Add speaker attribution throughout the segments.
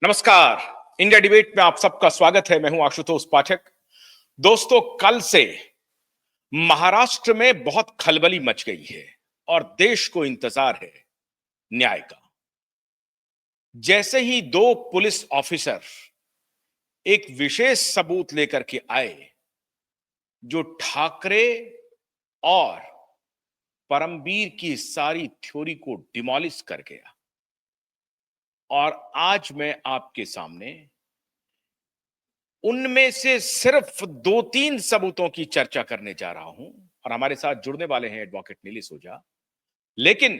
Speaker 1: नमस्कार। India debate में आप सबका स्वागत है। मैं हूं आशुतोष पाठक। दोस्तों, कल से महाराष्ट्र में बहुत खलबली मच गई है और देश को इंतजार है न्याय का। जैसे ही दो पुलिस ऑफिसर एक विशेष सबूत लेकर के आए जो ठाकरे और परमबीर की सारी थ्योरी को डिमोलिश कर गया, और आज मैं आपके सामने उनमें से सिर्फ 2-3 सबूतों की चर्चा करने जा रहा हूं। और हमारे साथ जुड़ने वाले हैं एडवोकेट नीलेश ओझा। लेकिन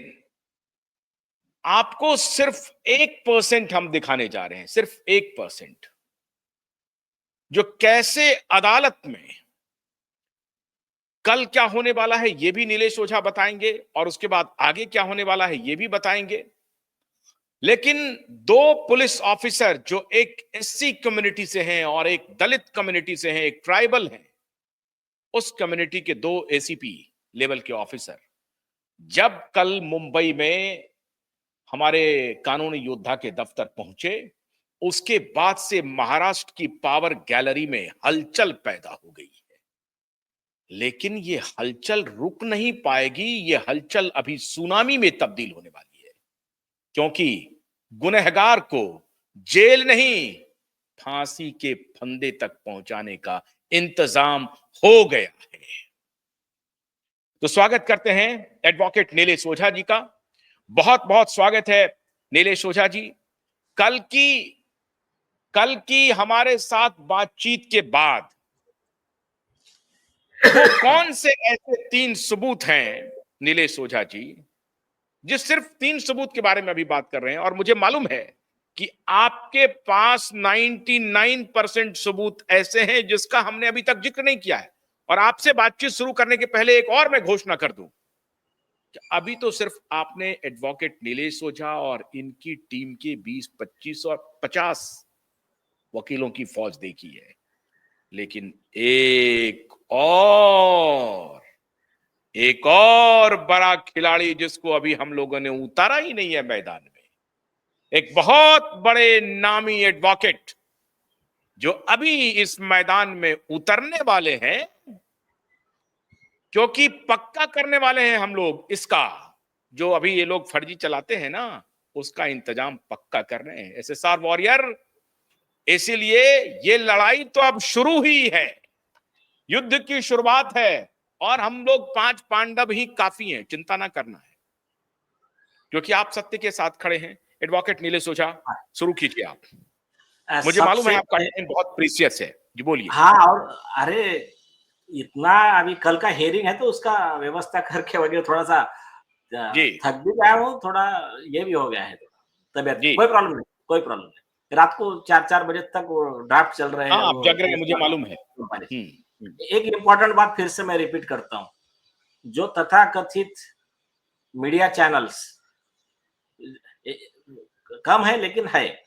Speaker 1: आपको सिर्फ 1% हम दिखाने जा रहे हैं, सिर्फ 1%, जो कैसे अदालत में कल क्या होने वाला है यह भी नीलेश ओझा बताएंगे, और उसके बाद आगे क्या होने वाला है यह भी बताएंगे। लेकिन दो पुलिस ऑफिसर जो एक एससी कम्युनिटी से हैं और एक दलित कम्युनिटी से हैं, एक ट्राइबल हैं, उस कम्युनिटी के दो एसीपी लेवल के ऑफिसर जब कल मुंबई में हमारे कानूनी योद्धा के दफ्तर पहुंचे, उसके बाद से महाराष्ट्र की पावर गैलरी में हलचल पैदा हो गई है। लेकिन ये हलचल रुक नहीं पाएगी। ये हलचल अभी सुनामी में तब्दील होने वाली है, क्योंकि गुनहगार को जेल नहीं, फांसी के फंदे तक पहुंचाने का इंतजाम हो गया है। तो स्वागत करते हैं एडवोकेट नीलेश ओझा जी का। बहुत बहुत स्वागत है नीलेश ओझा जी। कल की हमारे साथ बातचीत के बाद वो कौन से ऐसे 3 सबूत हैं नीलेश ओझा जी, जिस सिर्फ 3 सबूत के बारे में अभी बात कर रहे हैं, और मुझे मालूम है कि आपके पास 99% सबूत ऐसे हैं जिसका हमने अभी तक जिक्र नहीं किया है। और आपसे बातचीत शुरू करने के पहले एक और मैं घोषणा कर दूं कि अभी तो सिर्फ आपने एडवोकेट नीलेश ओझा और इनकी टीम के 20, 25 और 50 वकीलों की फौज देखी है, लेकिन एक और बड़ा खिलाड़ी जिसको अभी हम लोगों ने उतारा ही नहीं है मैदान में, एक बहुत बड़े नामी एडवोकेट जो अभी इस मैदान में उतरने वाले हैं, क्योंकि पक्का करने वाले हैं हम लोग इसका, जो अभी ये लोग फर्जी चलाते हैं ना, उसका इंतजाम पक्का कर रहे हैं एसएसआर वॉरियर। इसीलिए ये लड़ाई तो अब शुरू ही है, युद्ध की शुरुआत है, और हम लोग 5 पांडव ही काफी हैं, चिंता ना करना है, क्योंकि आप सत्य के साथ खड़े हैं। एडवोकेट नीलेश ओझा, शुरू कीजिए आप। मुझे मालूम है आपका टाइम बहुत प्रीशियस है, जी बोलिए।
Speaker 2: हाँ, और अरे इतना अभी कल का हेयरिंग है तो उसका व्यवस्था करके वगैरह थोड़ा सा थक भी गया हूँ, थोड़ा ये भी हो गया है तबियत। कोई प्रॉब्लम नहीं। रात को 4-4 बजे तक वो ड्राफ्ट चल रहे हैं।
Speaker 1: आप जग रहे हैं, मुझे मालूम है।
Speaker 2: एक इम्पोर्टेंट बात फिर से मैं रिपीट करता हूँ, जो तथाकथित मीडिया चैनल्स कम है लेकिन है,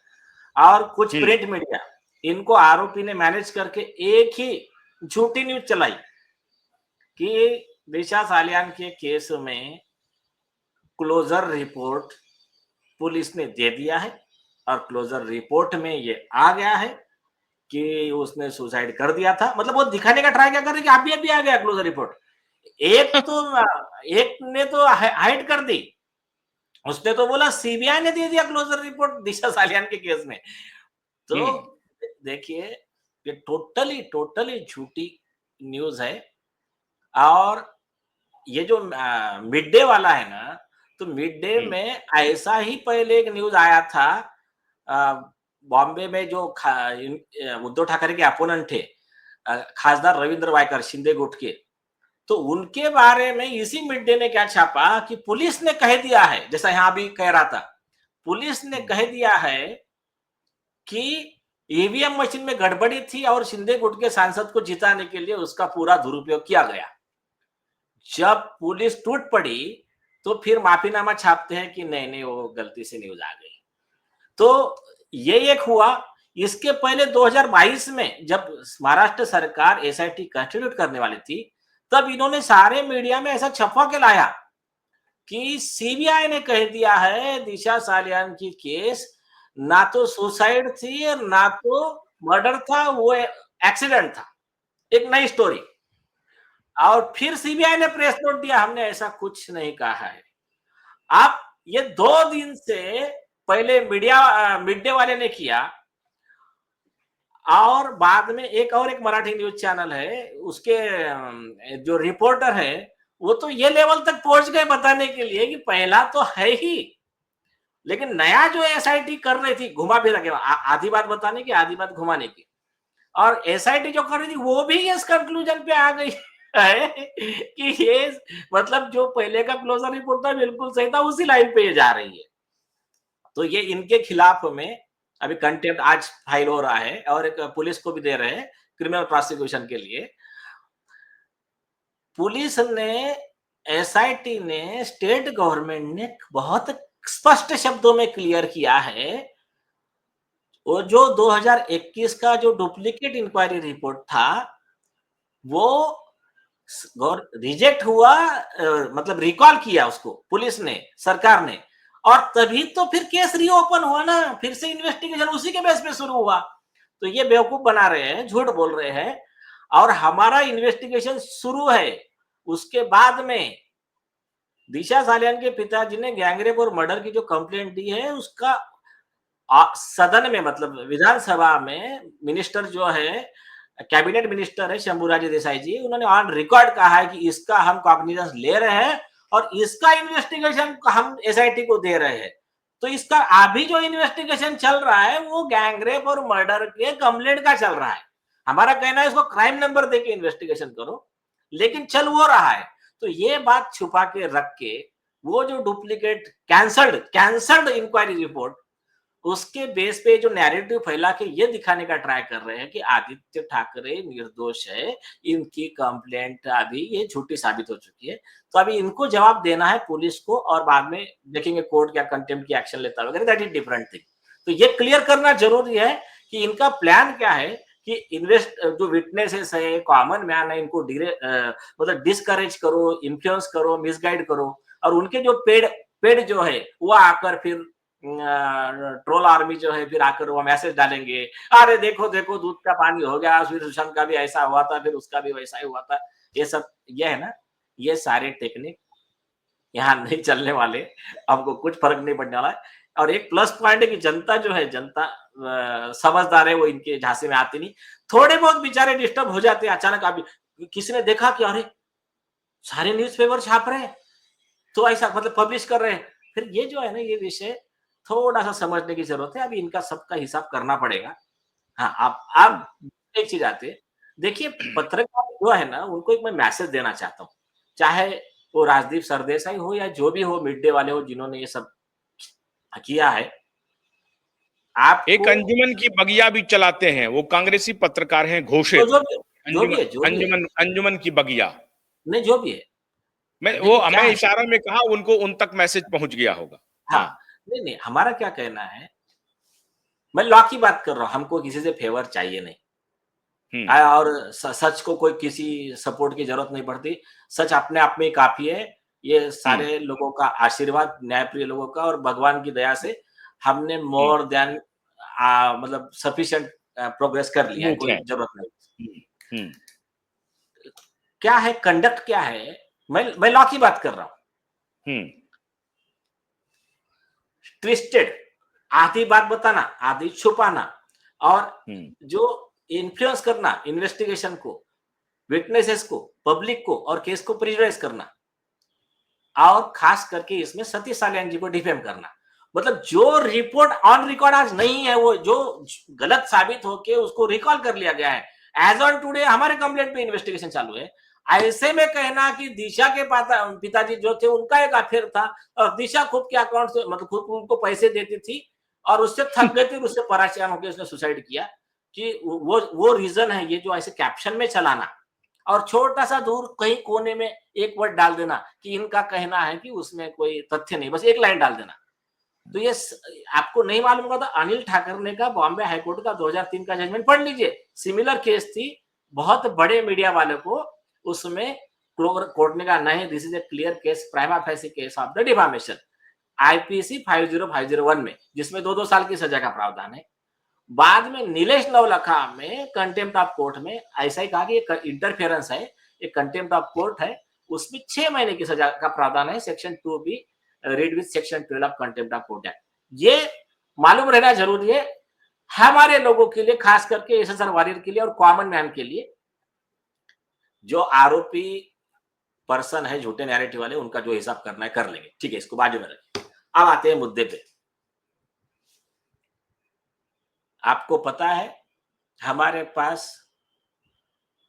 Speaker 2: और कुछ प्रिंट मीडिया, इनको आरोपी ने मैनेज करके एक ही झूठी न्यूज चलाई कि दिशा सालियान के केस में क्लोजर रिपोर्ट पुलिस ने दे दिया है, और क्लोजर रिपोर्ट में ये आ गया है कि उसने सुसाइड कर दिया था। मतलब वो दिखाने का ट्राई क्या कर रहे कि अभी आ गया क्लोजर रिपोर्ट। एक ने तो हाइड कर दी, उसने तो बोला सीबीआई ने दे दिया क्लोजर रिपोर्ट दिशा सालियान के केस में। तो देखिए, ये टोटली झूठी न्यूज है। और ये जो मिड डे वाला है ना, तो मिड डे में ऐसा ही पहले एक न्यूज आया था, बॉम्बे में जो उद्धव ठाकरे के अपोनेंट थे, खासदार रविंद्र वायकर शिंदे गुट के, तो उनके बारे में इसी मिड डे ने क्या छापा कि पुलिस ने कह दिया है, जैसा यहां भी कह रहा था, पुलिस ने कह दिया है कि ईवीएम मशीन में गड़बड़ी थी और शिंदे गुट के सांसद को जिताने के लिए उसका पूरा दुरुपयोग किया गया। जब पुलिस टूट पड़ी तो फिर माफीनामा छापते हैं कि नहीं वो गलती से न्यूज आ गई। तो ये एक हुआ। इसके पहले 2022 में जब महाराष्ट्र सरकार एसआईटी कंस्टिट्यूट करने वाली थी, तब इन्होंने सारे मीडिया में ऐसा छपवा के लाया कि सीबीआई ने कह दिया है दिशा सालियान की केस ना तो सुसाइड थी और ना तो मर्डर था, वो एक्सीडेंट था, एक नई स्टोरी। और फिर सीबीआई ने प्रेस नोट दिया, हमने ऐसा कुछ नहीं कहा है। आप ये 2 दिन से पहले मीडिया मिड डे वाले ने किया, और बाद में एक मराठी न्यूज चैनल है, उसके जो रिपोर्टर है, वो तो ये लेवल तक पहुंच गए बताने के लिए कि पहला तो है ही, लेकिन नया जो एसआईटी कर रही थी घुमा फिरा के, आधी बात बताने की, आधी बात घुमाने की, और एसआईटी जो कर रही थी वो भी इस कंक्लूजन पे आ गई है कि ये मतलब जो पहले का क्लोजर रिपोर्ट था बिल्कुल सही था, उसी लाइन पे ये जा रही है। तो ये इनके खिलाफ में अभी कंटेम्प्ट आज फाइल हो रहा है, और एक पुलिस को भी दे रहे हैं क्रिमिनल प्रोसिक्यूशन के लिए। पुलिस ने, एसआईटी ने, स्टेट गवर्नमेंट ने बहुत स्पष्ट शब्दों में क्लियर किया है, वो जो 2021 का जो डुप्लीकेट इंक्वायरी रिपोर्ट था, वो रिजेक्ट हुआ, मतलब रिकॉल किया उसको पुलिस ने, सरकार ने, और तभी तो फिर केस रीओपन हुआ ना, फिर से इन्वेस्टिगेशन उसी के बेस पे शुरू हुआ। तो ये बेवकूफ बना रहे हैं, झूठ बोल रहे हैं, और हमारा इन्वेस्टिगेशन शुरू है। उसके बाद में दिशा सालियान के पिताजी ने गैंगरेप और मर्डर की जो कंप्लेंट दी है, उसका सदन में, मतलब विधानसभा में मिनिस्टर जो है, कैबिनेट मिनिस्टर है शंभूराज देसाई जी, उन्होंने ऑन रिकॉर्ड कहा है कि इसका हम कॉग्निजेंस ले रहे हैं और इसका इन्वेस्टिगेशन हम एसआईटी को दे रहे हैं। तो इसका अभी जो इन्वेस्टिगेशन चल रहा है वो गैंगरेप और मर्डर के कंप्लेंट का चल रहा है। हमारा कहना है इसको क्राइम नंबर देके इन्वेस्टिगेशन करो, लेकिन चल वो रहा है। तो ये बात छुपा के रख के वो जो डुप्लीकेट कैंसल्ड इंक्वायरी रिपोर्ट, उसके बेस पे जो नैरेटिव फैला के ये दिखाने का ट्राई कर रहे हैं कि आदित्य ठाकरे निर्दोष है, इनकी कंप्लेंट अभी ये झूठी साबित हो चुकी है। तो अभी इनको जवाब देना है पुलिस को, और बाद में देखेंगे कोर्ट क्या कंटेम्प्ट की एक्शन लेता है वगैरह, दैट इज डिफरेंट थिंग। तो ये क्लियर करना जरूरी है कि इनका प्लान क्या है, कि इन्वेस्ट जो विटनेसेस है, कॉमन मैन है, इनको मतलब डिस्करेज करो, इन्फ्लुएंस करो, मिसगाइड करो, और उनके जो पेड जो है वो आकर फिर ट्रोल आर्मी जो है फिर आकर वो मैसेज डालेंगे, अरे देखो देखो दूध का पानी हो गया, फिर सुशांत का भी ऐसा हुआ था, फिर उसका भी वैसा ही हुआ था। ये सब ये है ना, ये सारे टेक्निक यहाँ नहीं चलने वाले, हमको कुछ फर्क नहीं पड़ने वाला है। और एक प्लस पॉइंट है कि जनता जो है, जनता समझदार है, वो इनके झांसे में आती नहीं। थोड़े बहुत बेचारे डिस्टर्ब हो जाते हैं अचानक। अभी किसी ने देखा कि अरे सारे न्यूज़पेपर छाप रहे हैं, तो ऐसा मतलब पब्लिश कर रहे हैं, फिर ये जो है ना, ये विषय थोड़ा सा समझने की जरूरत है। अभी इनका सबका हिसाब करना पड़ेगा। हाँ, आप एक चीज आती है, देखिए पत्रकार जो है ना, उनको एक मैं मैसेज देना चाहता हूँ, चाहे वो राजदीप सरदेसाई हो या जो भी हो, मिड डे वाले हो, जिन्होंने ये सब किया है,
Speaker 1: एक
Speaker 2: आपको
Speaker 1: अंजुमन की बगिया भी चलाते हैं, वो कांग्रेसी पत्रकार हैं,
Speaker 2: जो
Speaker 1: घोषित
Speaker 2: जो भी जो भी
Speaker 1: अंजुमन
Speaker 2: है, जो भी है,
Speaker 1: अंजुमन अंजुमन की बगिया।
Speaker 2: नहीं जो भी है,
Speaker 1: मैं वो
Speaker 2: देखिए क्या
Speaker 1: हमें
Speaker 2: है,
Speaker 1: इशारा में कहा, उनको उन तक मैसेज पहुंच गया होगा।
Speaker 2: हाँ,
Speaker 1: हाँ।
Speaker 2: नहीं नहीं, हमारा क्या कहना है, मैं लॉ की बात कर रहा हूँ, हमको किसी से फेवर चाहिए नहीं।
Speaker 1: हम्म।
Speaker 2: और सच को कोई किसी सपोर्ट की जरूरत नहीं पड़ती। सच अपने आप में ही काफी है। ये
Speaker 1: हम्म।
Speaker 2: सारे लोगों का आशीर्वाद, न्यायप्रिय लोगों का और भगवान की दया से हमने
Speaker 1: हम्म।
Speaker 2: मोर देन मतलब सफिशिएंट प्रोग्रेस कर लिया है,
Speaker 1: सबूत
Speaker 2: कोई
Speaker 1: है।
Speaker 2: जरूरत नहीं।
Speaker 1: हम्म। हम्म।
Speaker 2: क्या है कंडक्ट, क्या है, मैं लॉ की बात कर रहा हूं।
Speaker 1: हम्म।
Speaker 2: ट्विस्टेड, आधी बात बताना, आधी छुपाना, और
Speaker 1: हम्म।
Speaker 2: जो इन्फ्लुएंस करना इन्वेस्टिगेशन को, विटनेसेस को, पब्लिक को, और केस को प्रिजुडाइज करना, और खास करके इसमें सतीश सालियान जी को डिफेम करना। मतलब जो रिपोर्ट ऑन रिकॉर्ड आज नहीं है, वो जो गलत साबित होके उसको रिकॉल कर लिया गया है, एज ऑन टुडे हमारे कंप्लेंट पे इन्वेस्टिगेशन चालू है। ऐसे में कहना कि दिशा के पिताजी जो थे उनका एक अफेयर था, और दिशा खुद के अकाउंट से, मतलब खुद उनको पैसे देती थी, और उससे थक गई थी, उससे परेशान होकर उसने सुसाइड किया, कि वो रीजन है, ये जो ऐसे कैप्शन में चलाना, और छोटा सा दूर कहीं कोने में एक वर्ड डाल देना कि इनका कहना है कि उसमें कोई तथ्य नहीं, बस एक लाइन डाल देना। तो ये आपको नहीं मालूम होगा तो अनिल ठाकरे का बॉम्बे हाईकोर्ट का 2003 का जजमेंट पढ़ लीजिए। सिमिलर केस थी, बहुत बड़े मीडिया वाले को उसमें कोर्ट ने कहा नहीं, this is a clear case, prima facie case of the defamation. IPC 50501 में, जिसमें 2-2 साल की सजा का प्रावधान है। बाद में नीलेश नवलखा में कंटेम्प्ट ऑफ कोर्ट में ऐसा ही कहा कि ये इंटरफेरेंस है, ये कंटेम्प्ट ऑफ कोर्ट है, उसमें 6 महीने की सजा का प्रावधान है, section 2 B read with section 12 of contempt of court act. ये मालूम रहना जरूरी है हमारे लोगों के लिए, खास करके एसएसआर वॉरियर के लिए और कॉमन मैन के लिए। जो आरोपी पर्सन है, झूठे नैरेटिव वाले, उनका जो हिसाब करना है कर लेंगे। ठीक है, इसको बाजू में रखिए। अब आते हैं मुद्दे पे। आपको पता है हमारे पास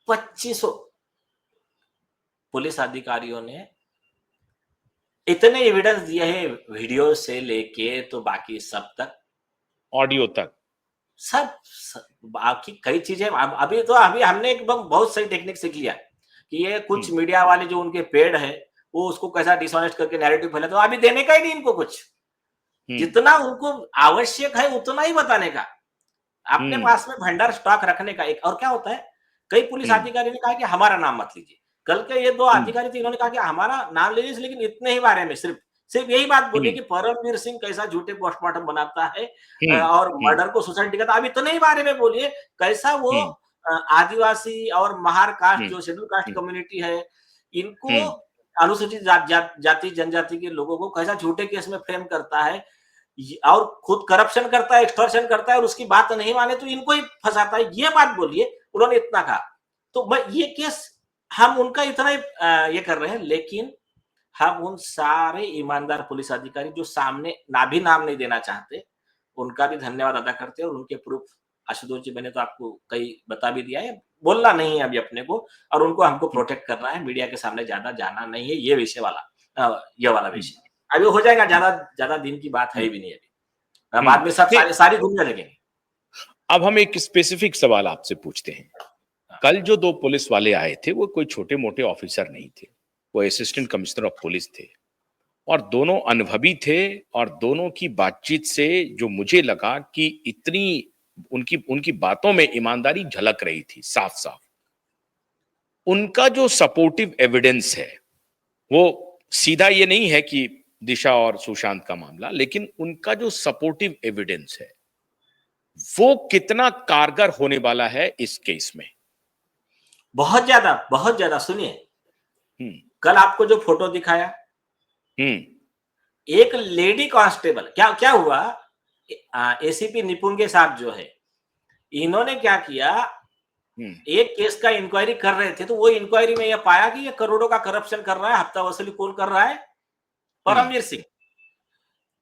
Speaker 2: 2500 पुलिस अधिकारियों ने इतने एविडेंस दिए हैं, वीडियो से लेके तो बाकी सब तक,
Speaker 1: ऑडियो तक,
Speaker 2: सब बाकी कई चीजें। अभी हमने एक बहुत सही टेक्निक सीख लिया कि ये कुछ मीडिया वाले जो उनके पेड है, वो उसको कैसा डिसऑनेस्ट करके नैरेटिव फैला, तो अभी देने का ही नहीं इनको कुछ। जितना उनको आवश्यक है उतना ही बताने का, अपने पास में भंडार स्टॉक रखने का। एक और क्या होता है, कई पुलिस अधिकारी ने कहा कि हमारा नाम मत लीजिए। कल के ये 2 अधिकारी थे, इन्होंने कहा कि हमारा नाम ले लीजिए, लेकिन इतने ही बारे में सिर्फ यही बात बोली कि परमवीर सिंह कैसा झूठे पोस्टमार्टम बनाता है और मर्डर को सुसाइड दिखाता। अब इतने ही बारे में बोलिए कैसा वो आदिवासी और महार कास्ट जो शेड्यूल कास्ट कम्युनिटी है, इनको अनुसूचित जाति जनजाति के लोगों को कैसा झूठे केस में फ्रेम करता है और खुद करप्शन करता है, एक्सटॉर्शन करता है, और उसकी बात नहीं माने तो इनको ही फंसाता है। ये बात बोलिए, उन्होंने इतना कहा। तो मैं ये केस हम उनका इतना ही ये कर रहे हैं, लेकिन हम उन सारे ईमानदार पुलिस अधिकारी जो सामने नाम नहीं देना चाहते, उनका भी धन्यवाद अदा करते हैं। और उनके प्रूफ आशुतोष जी मैंने तो आपको कई बता भी दिया है, बोलना नहीं है अभी अपने को, और उनको हमको प्रोटेक्ट करना है। मीडिया के सामने ज्यादा जाना नहीं है, ये विषय वाला ये वाला विषय अभी हो जाएगा। ज्यादा दिन की बात है भी नहीं अभी, बाद में सब सारी दुनिया लगेंगे।
Speaker 1: अब हम एक स्पेसिफिक सवाल आपसे पूछते हैं। कल जो 2 पुलिस वाले आए थे, वो कोई छोटे मोटे ऑफिसर नहीं थे, वो असिस्टेंट कमिश्नर ऑफ पुलिस थे, और दोनों अनुभवी थे। और दोनों की बातचीत से जो मुझे लगा कि इतनी उनकी बातों में ईमानदारी झलक रही थी साफ साफ। उनका जो सपोर्टिव एविडेंस है, वो सीधा ये नहीं है कि दिशा और सुशांत का मामला, लेकिन उनका जो सपोर्टिव एविडेंस है वो कितना कारगर होने वाला है इस केस में?
Speaker 2: बहुत ज्यादा। सुनिए, कल आपको जो फोटो दिखाया, एक लेडी कांस्टेबल, क्या हुआ, एसीपी निपुंगे साहब जो है, इन्होंने क्या किया, एक केस का इंक्वायरी कर रहे थे, तो वो इंक्वायरी में यह पाया कि ये करोड़ों का करप्शन कर रहा है, हफ्ता वसूली कौन कर रहा है, परमवीर सिंह।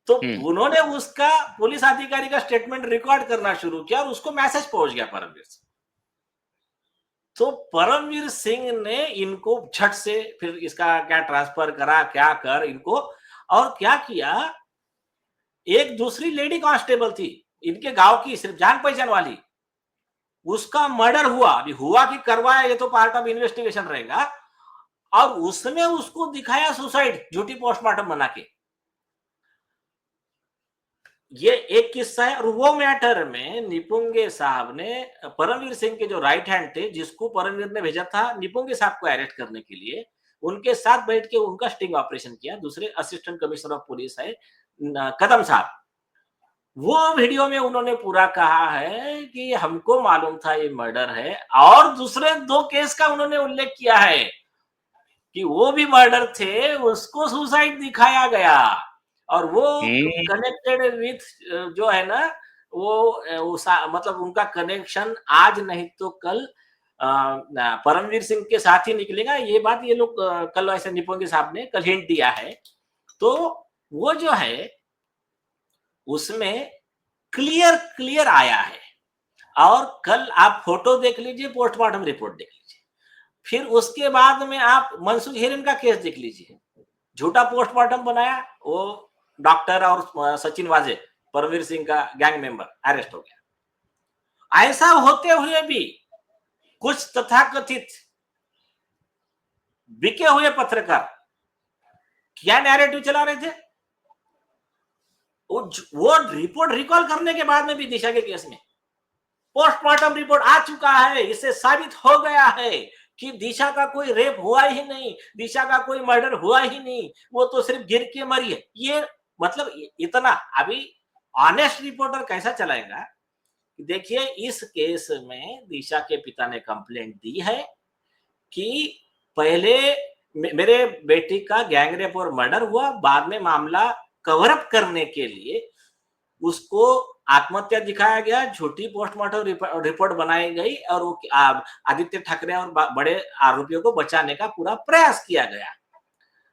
Speaker 2: तो उन्होंने उसका पुलिस अधिकारी का स्टेटमेंट रिकॉर्ड करना शुरू किया और उसको मैसेज पहुंच गया परमवीर सिंह। तो परमवीर सिंह ने इनको झट से फिर इसका क्या ट्रांसफर करा, क्या कर इनको, और क्या किया, एक दूसरी लेडी कांस्टेबल थी इनके गांव की, सिर्फ जान पहचान वाली, उसका मर्डर हुआ। अभी हुआ कि करवाया, ये तो पार्ट ऑफ इन्वेस्टिगेशन रहेगा, और उसमें उसको दिखाया सुसाइड, झूठी पोस्टमार्टम बना के। ये एक किस्सा है। और वो मैटर में निपुंगे साहब ने परमवीर सिंह के जो राइट हैंड थे, जिसको परमवीर ने भेजा था निपुंगे साहब को अरेस्ट करने के लिए, उनके साथ बैठ के उनका स्टिंग ऑपरेशन किया। दूसरे असिस्टेंट कमिश्नर ऑफ पुलिस है कदम साहब, वो वीडियो में उन्होंने पूरा कहा है कि हमको मालूम था ये मर्डर है, और दूसरे 2 केस का उन्होंने उल्लेख किया है कि वो भी मर्डर थे, उसको सुसाइड दिखाया गया, और वो कनेक्टेड विथ जो है ना, वो मतलब उनका कनेक्शन आज नहीं तो कल परमवीर सिंह के साथ ही निकलेगा। ये बात ये लोग कल ऐसे निपुंगे साहब ने कल हिंट दिया है। तो वो जो है उसमें क्लियर आया है। और कल आप फोटो देख लीजिए, पोस्टमार्टम रिपोर्ट देख लीजिए, फिर उसके बाद में आप मनसुख हिरेन का केस देख लीजिए। झूठा पोस्टमार्टम बनाया, वो डॉक्टर और सचिन वाजे, परमवीर सिंह का गैंग मेंबर, अरेस्ट हो गया। ऐसा होते हुए भी कुछ तथाकथित बिके हुए पत्रकार क्या नैरेटिव चला रहे थे, वो रिपोर्ट रिकॉल करने के बाद में भी दिशा के केस में पोस्टमार्टम रिपोर्ट आ चुका है, इससे साबित हो गया है कि दिशा का कोई रेप हुआ ही नहीं, दिशा का कोई मर्डर हुआ ही नहीं, वो तो सिर्फ गिर के मरी है। ये मतलब इतना अभी ऑनेस्ट रिपोर्टर कैसा चलाएगा? देखिए इस केस में दिशा के पिता ने कंप्लेंट दी है कि पहले मेरे बेटी का गैंगरेप और मर्डर हुआ, बाद में मामला कवर अप करने के लिए उसको आत्महत्या दिखाया गया, झूठी पोस्टमार्टम रिपोर्ट बनाई गई और वो आदित्य ठाकरे और बड़े आरोपियों को बचाने का पूरा प्रयास किया गया।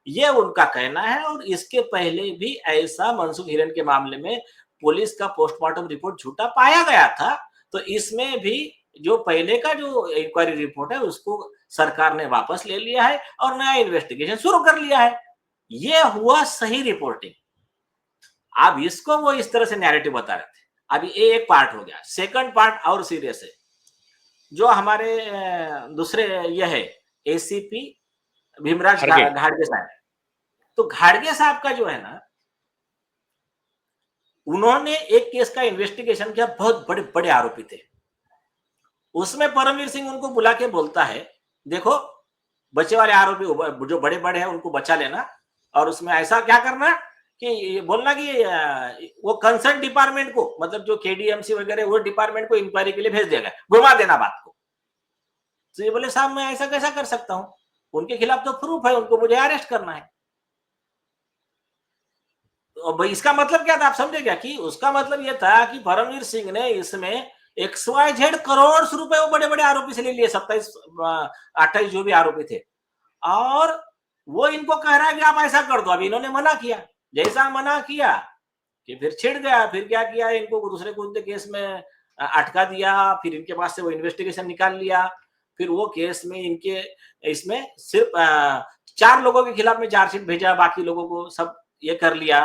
Speaker 2: ये उनका कहना है। और इसके पहले भी ऐसा मनसुख हिरेन के मामले में पुलिस का पोस्टमार्टम रिपोर्ट झूठा पाया गया था। तो इसमें भी जो पहले का जो इंक्वायरी रिपोर्ट है उसको सरकार ने वापस ले लिया है और नया इन्वेस्टिगेशन शुरू कर लिया है। ये हुआ सही रिपोर्टिंग। अब इसको वो इस तरह से नैरेटिव बता रहे थे। अभी ये एक पार्ट हो गया। सेकंड पार्ट और सीरियस है, जो हमारे दूसरे ये है एसीपी भीमराज घाड़गे साहब। तो घाड़गे साहब का जो है ना, उन्होंने एक केस का इन्वेस्टिगेशन किया, बहुत बड़े बड़े आरोपी थे। उसमें परमवीर सिंह उनको बुला के बोलता है, देखो बच्चे वाले आरोपी जो बड़े बड़े हैं उनको बचा लेना, और उसमें ऐसा क्या करना कि बोलना कि वो कंसर्न डिपार्टमेंट को, मतलब जो केडीएमसी वगैरह वो डिपार्टमेंट को इंक्वायरी के लिए भेज देगा, घुमा देना बात को। तो ये बोले साहब मैं ऐसा कैसा कर सकता हूं, उनके खिलाफ तो प्रूफ है, उनको मुझे अरेस्ट करना है। तो इसका मतलब क्या था आप समझे क्या? कि उसका मतलब यह था कि परमवीर सिंह ने इसमें XYZ करोड़ रुपए वो बड़े बड़े आरोपी से ले लिए, 27-28 जो भी आरोपी थे, और वो इनको कह रहा है कि आप ऐसा कर दो। अभी इन्होंने मना किया, जैसा मना किया कि फिर छिड़ गया। फिर क्या किया, इनको दूसरे कौन केस में अटका दिया, फिर इनके पास से वो इन्वेस्टिगेशन निकाल लिया। फिर वो केस में इनके इसमें सिर्फ 4 लोगों के खिलाफ में चार्जशीट भेजा, बाकी लोगों को सब ये कर लिया।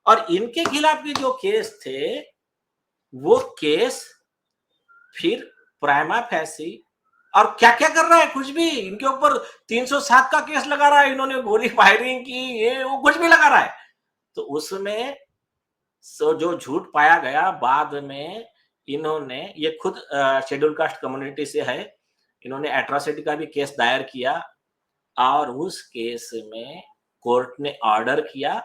Speaker 2: और इनके खिलाफ भी जो केस थे वो केस फिर प्राइमा फैसी, और क्या क्या कर रहा है, कुछ भी इनके ऊपर 307 का केस लगा रहा है, इन्होंने गोली फायरिंग की, ये वो कुछ भी लगा रहा है। तो उसमें जो झूठ पाया गया, बाद में इन्होंने, ये खुद शेड्यूल कास्ट कम्युनिटी से है, इन्होंने एट्रोसिटी का भी केस दायर किया, और उस केस में कोर्ट ने ऑर्डर किया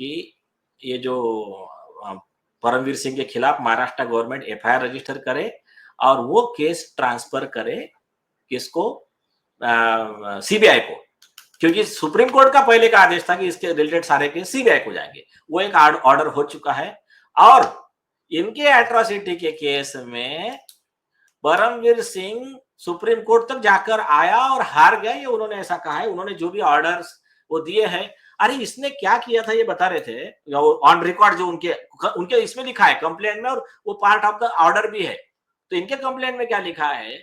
Speaker 2: कि ये जो परमवीर सिंह के खिलाफ महाराष्ट्र गवर्नमेंट एफआईआर रजिस्टर करे और वो केस ट्रांसफर करे किसको, सीबीआई को, क्योंकि सुप्रीम कोर्ट का पहले का आदेश था कि इसके रिलेटेड सारे केस सीबीआई को जाएंगे। वो एक ऑर्डर हो चुका है। और इनके एट्रोसिटी के केस में परमवीर सिंह सुप्रीम कोर्ट तक जाकर आया और हार गया, ये उन्होंने ऐसा कहा है। उन्होंने जो भी ऑर्डर्स वो दिए हैं, अरे इसने क्या किया था ये बता रहे थे ऑन रिकॉर्ड, जो उनके इसमें लिखा है कंप्लेंट में, और वो पार्ट ऑफ द ऑर्डर भी है। तो इनके कंप्लेंट में क्या लिखा है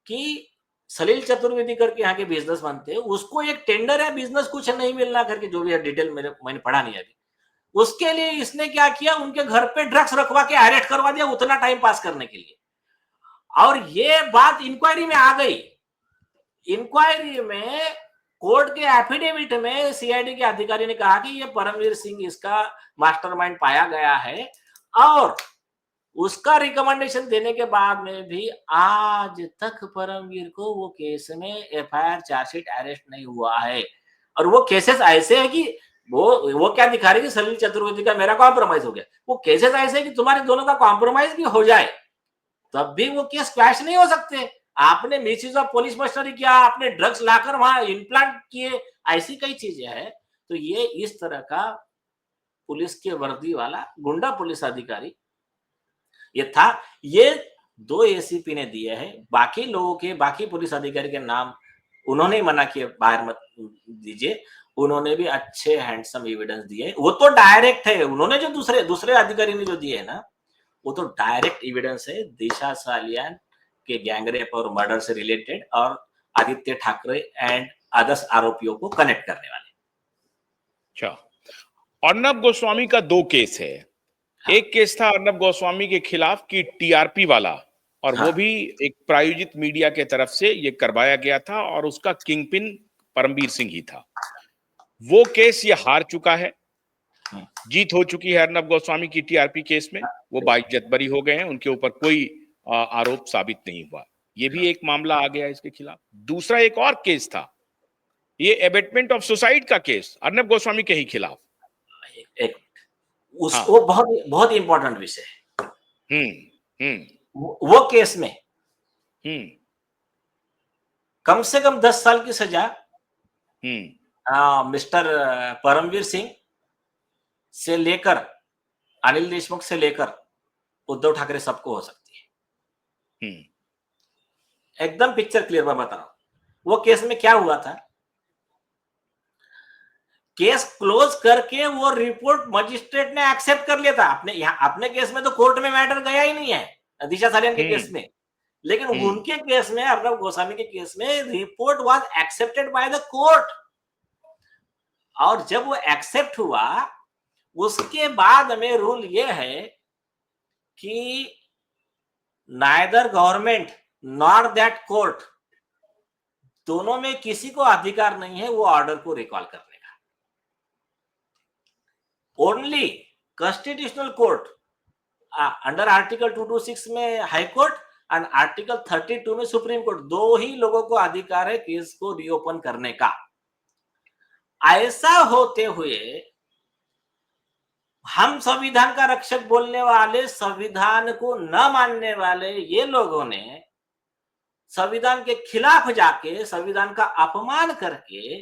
Speaker 2: कि सलील चतुर्वेदी करके यहाँ के बिजनेस बनते हैं, उसको एक टेंडर है, बिजनेस कुछ नहीं मिलना करके, जो भी है डिटेल मैंने पढ़ा नहीं अभी। उसके लिए इसने क्या किया, उनके घर पे ड्रग्स रखवा के अरेस्ट करवा दिया, उतना टाइम पास करने के लिए। और ये बात इंक्वायरी में आ गई। इंक्वायरी में कोर्ट के एफिडेविट में सीआईडी के अधिकारी ने कहा कि ये परमवीर सिंह इसका मास्टरमाइंड पाया गया है, और उसका रिकमेंडेशन देने के बाद में भी आज तक परमवीर को वो केस में एफआईआर चार्जशीट अरेस्ट नहीं हुआ है। और वो केसेस ऐसे है कि वो क्या दिखा रही है कि सलील चतुर्वेदी का मेरा कॉम्प्रोमाइज हो गया। वो केसेस ऐसे है कि तुम्हारे दोनों का कॉम्प्रोमाइज भी हो जाए तब भी वो केस क्लैश नहीं हो सकते। आपने मिसयूज ऑफ पुलिस मशीनरी किया, आपने ड्रग्स लाकर वहां इम्प्लांट किए, ऐसी कई चीजें हैं। तो ये इस तरह का पुलिस के वर्दी वाला गुंडा पुलिस अधिकारी ये था। ये 2 एसीपी ने दिए हैं, बाकी लोगों के, बाकी पुलिस अधिकारी के नाम उन्होंने मना किए, बाहर मत दीजिए। उन्होंने भी अच्छे हैंडसम एविडेंस दिए, वो तो डायरेक्ट है। उन्होंने जो दूसरे अधिकारी ने जो दिए है ना, वो तो डायरेक्ट एविडेंस है दिशा सालियान के गैंगरेप और मर्डर से रिलेटेड, और आदित्य ठाकरे एंड अदर्स आरोपियों को कनेक्ट करने वाले।
Speaker 1: अच्छा, अर्नब गोस्वामी का 2 केस है। हाँ। एक केस था अर्नब गोस्वामी के खिलाफ की टीआरपी वाला, और हाँ। वो भी एक प्रायोजित मीडिया के तरफ से ये करवाया गया था, और उसका किंगपिन परमवीर सिंह ही था। वो केस ये हार चुका है, जीत हो चुकी है अर्नब गोस्वामी की टीआरपी केस में। वो बाइज्जत बरी हो गए हैं, उनके ऊपर कोई आरोप साबित नहीं हुआ। ये भी एक मामला आ गया इसके खिलाफ। दूसरा एक और केस था, ये एबेटमेंट ऑफ सुसाइड का केस अर्नब गोस्वामी के ही खिलाफ।
Speaker 2: एक
Speaker 1: हाँ।
Speaker 2: वो बहुत बहुत इंपॉर्टेंट विषय है। वो केस में कम से कम 10 साल की सजा मिस्टर परमवीर सिंह से लेकर अनिल देशमुख से लेकर उद्धव ठाकरे सबको हो सकती है। एकदम पिक्चर क्लियर मैं बता रहा हूं। वो केस में क्या हुआ था, केस क्लोज करके वो रिपोर्ट मजिस्ट्रेट ने एक्सेप्ट कर लिया था। अपने केस में तो कोर्ट में मैटर गया ही नहीं है दिशा सालियान के केस में, लेकिन उनके केस में, अर्नब गोस्वामी के केस में report was accepted by the court. और जब वो एक्सेप्ट हुआ उसके बाद में रूल ये है कि neither government nor that court, दोनों में किसी को अधिकार नहीं है वो ऑर्डर को रिकॉल करने का। Only constitutional court under article 226 में हाई कोर्ट एंड आर्टिकल 32 में सुप्रीम कोर्ट, दो ही लोगों को अधिकार है केस को रीओपन करने का। ऐसा होते हुए हम संविधान का रक्षक बोलने वाले, संविधान को न मानने वाले ये लोगों ने संविधान के खिलाफ जाके संविधान का अपमान करके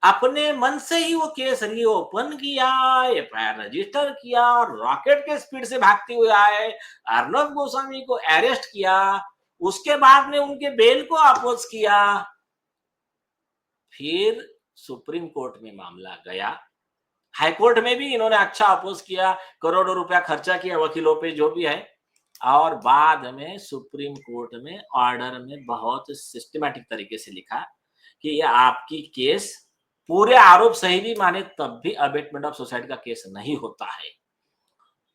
Speaker 2: अपने मन से ही वो केस रीओपन किया, एफआईआर रजिस्टर किया, रॉकेट के स्पीड से भागते हुए आए, अर्नब गोस्वामी को अरेस्ट किया, उसके बाद में उनके बेल को अपोज किया। फिर सुप्रीम कोर्ट में मामला गया, हाई कोर्ट में भी इन्होंने अच्छा अपोज किया, करोड़ों रुपया खर्चा किया वकीलों पे, जो भी है, और बाद में सुप्रीम कोर्ट में ऑर्डर में बहुत सिस्टमैटिक तरीके से लिखा कि ये आपकी केस पूरे आरोप सही भी माने तब भी अबेटमेंट ऑफ सुसाइड का केस नहीं होता है।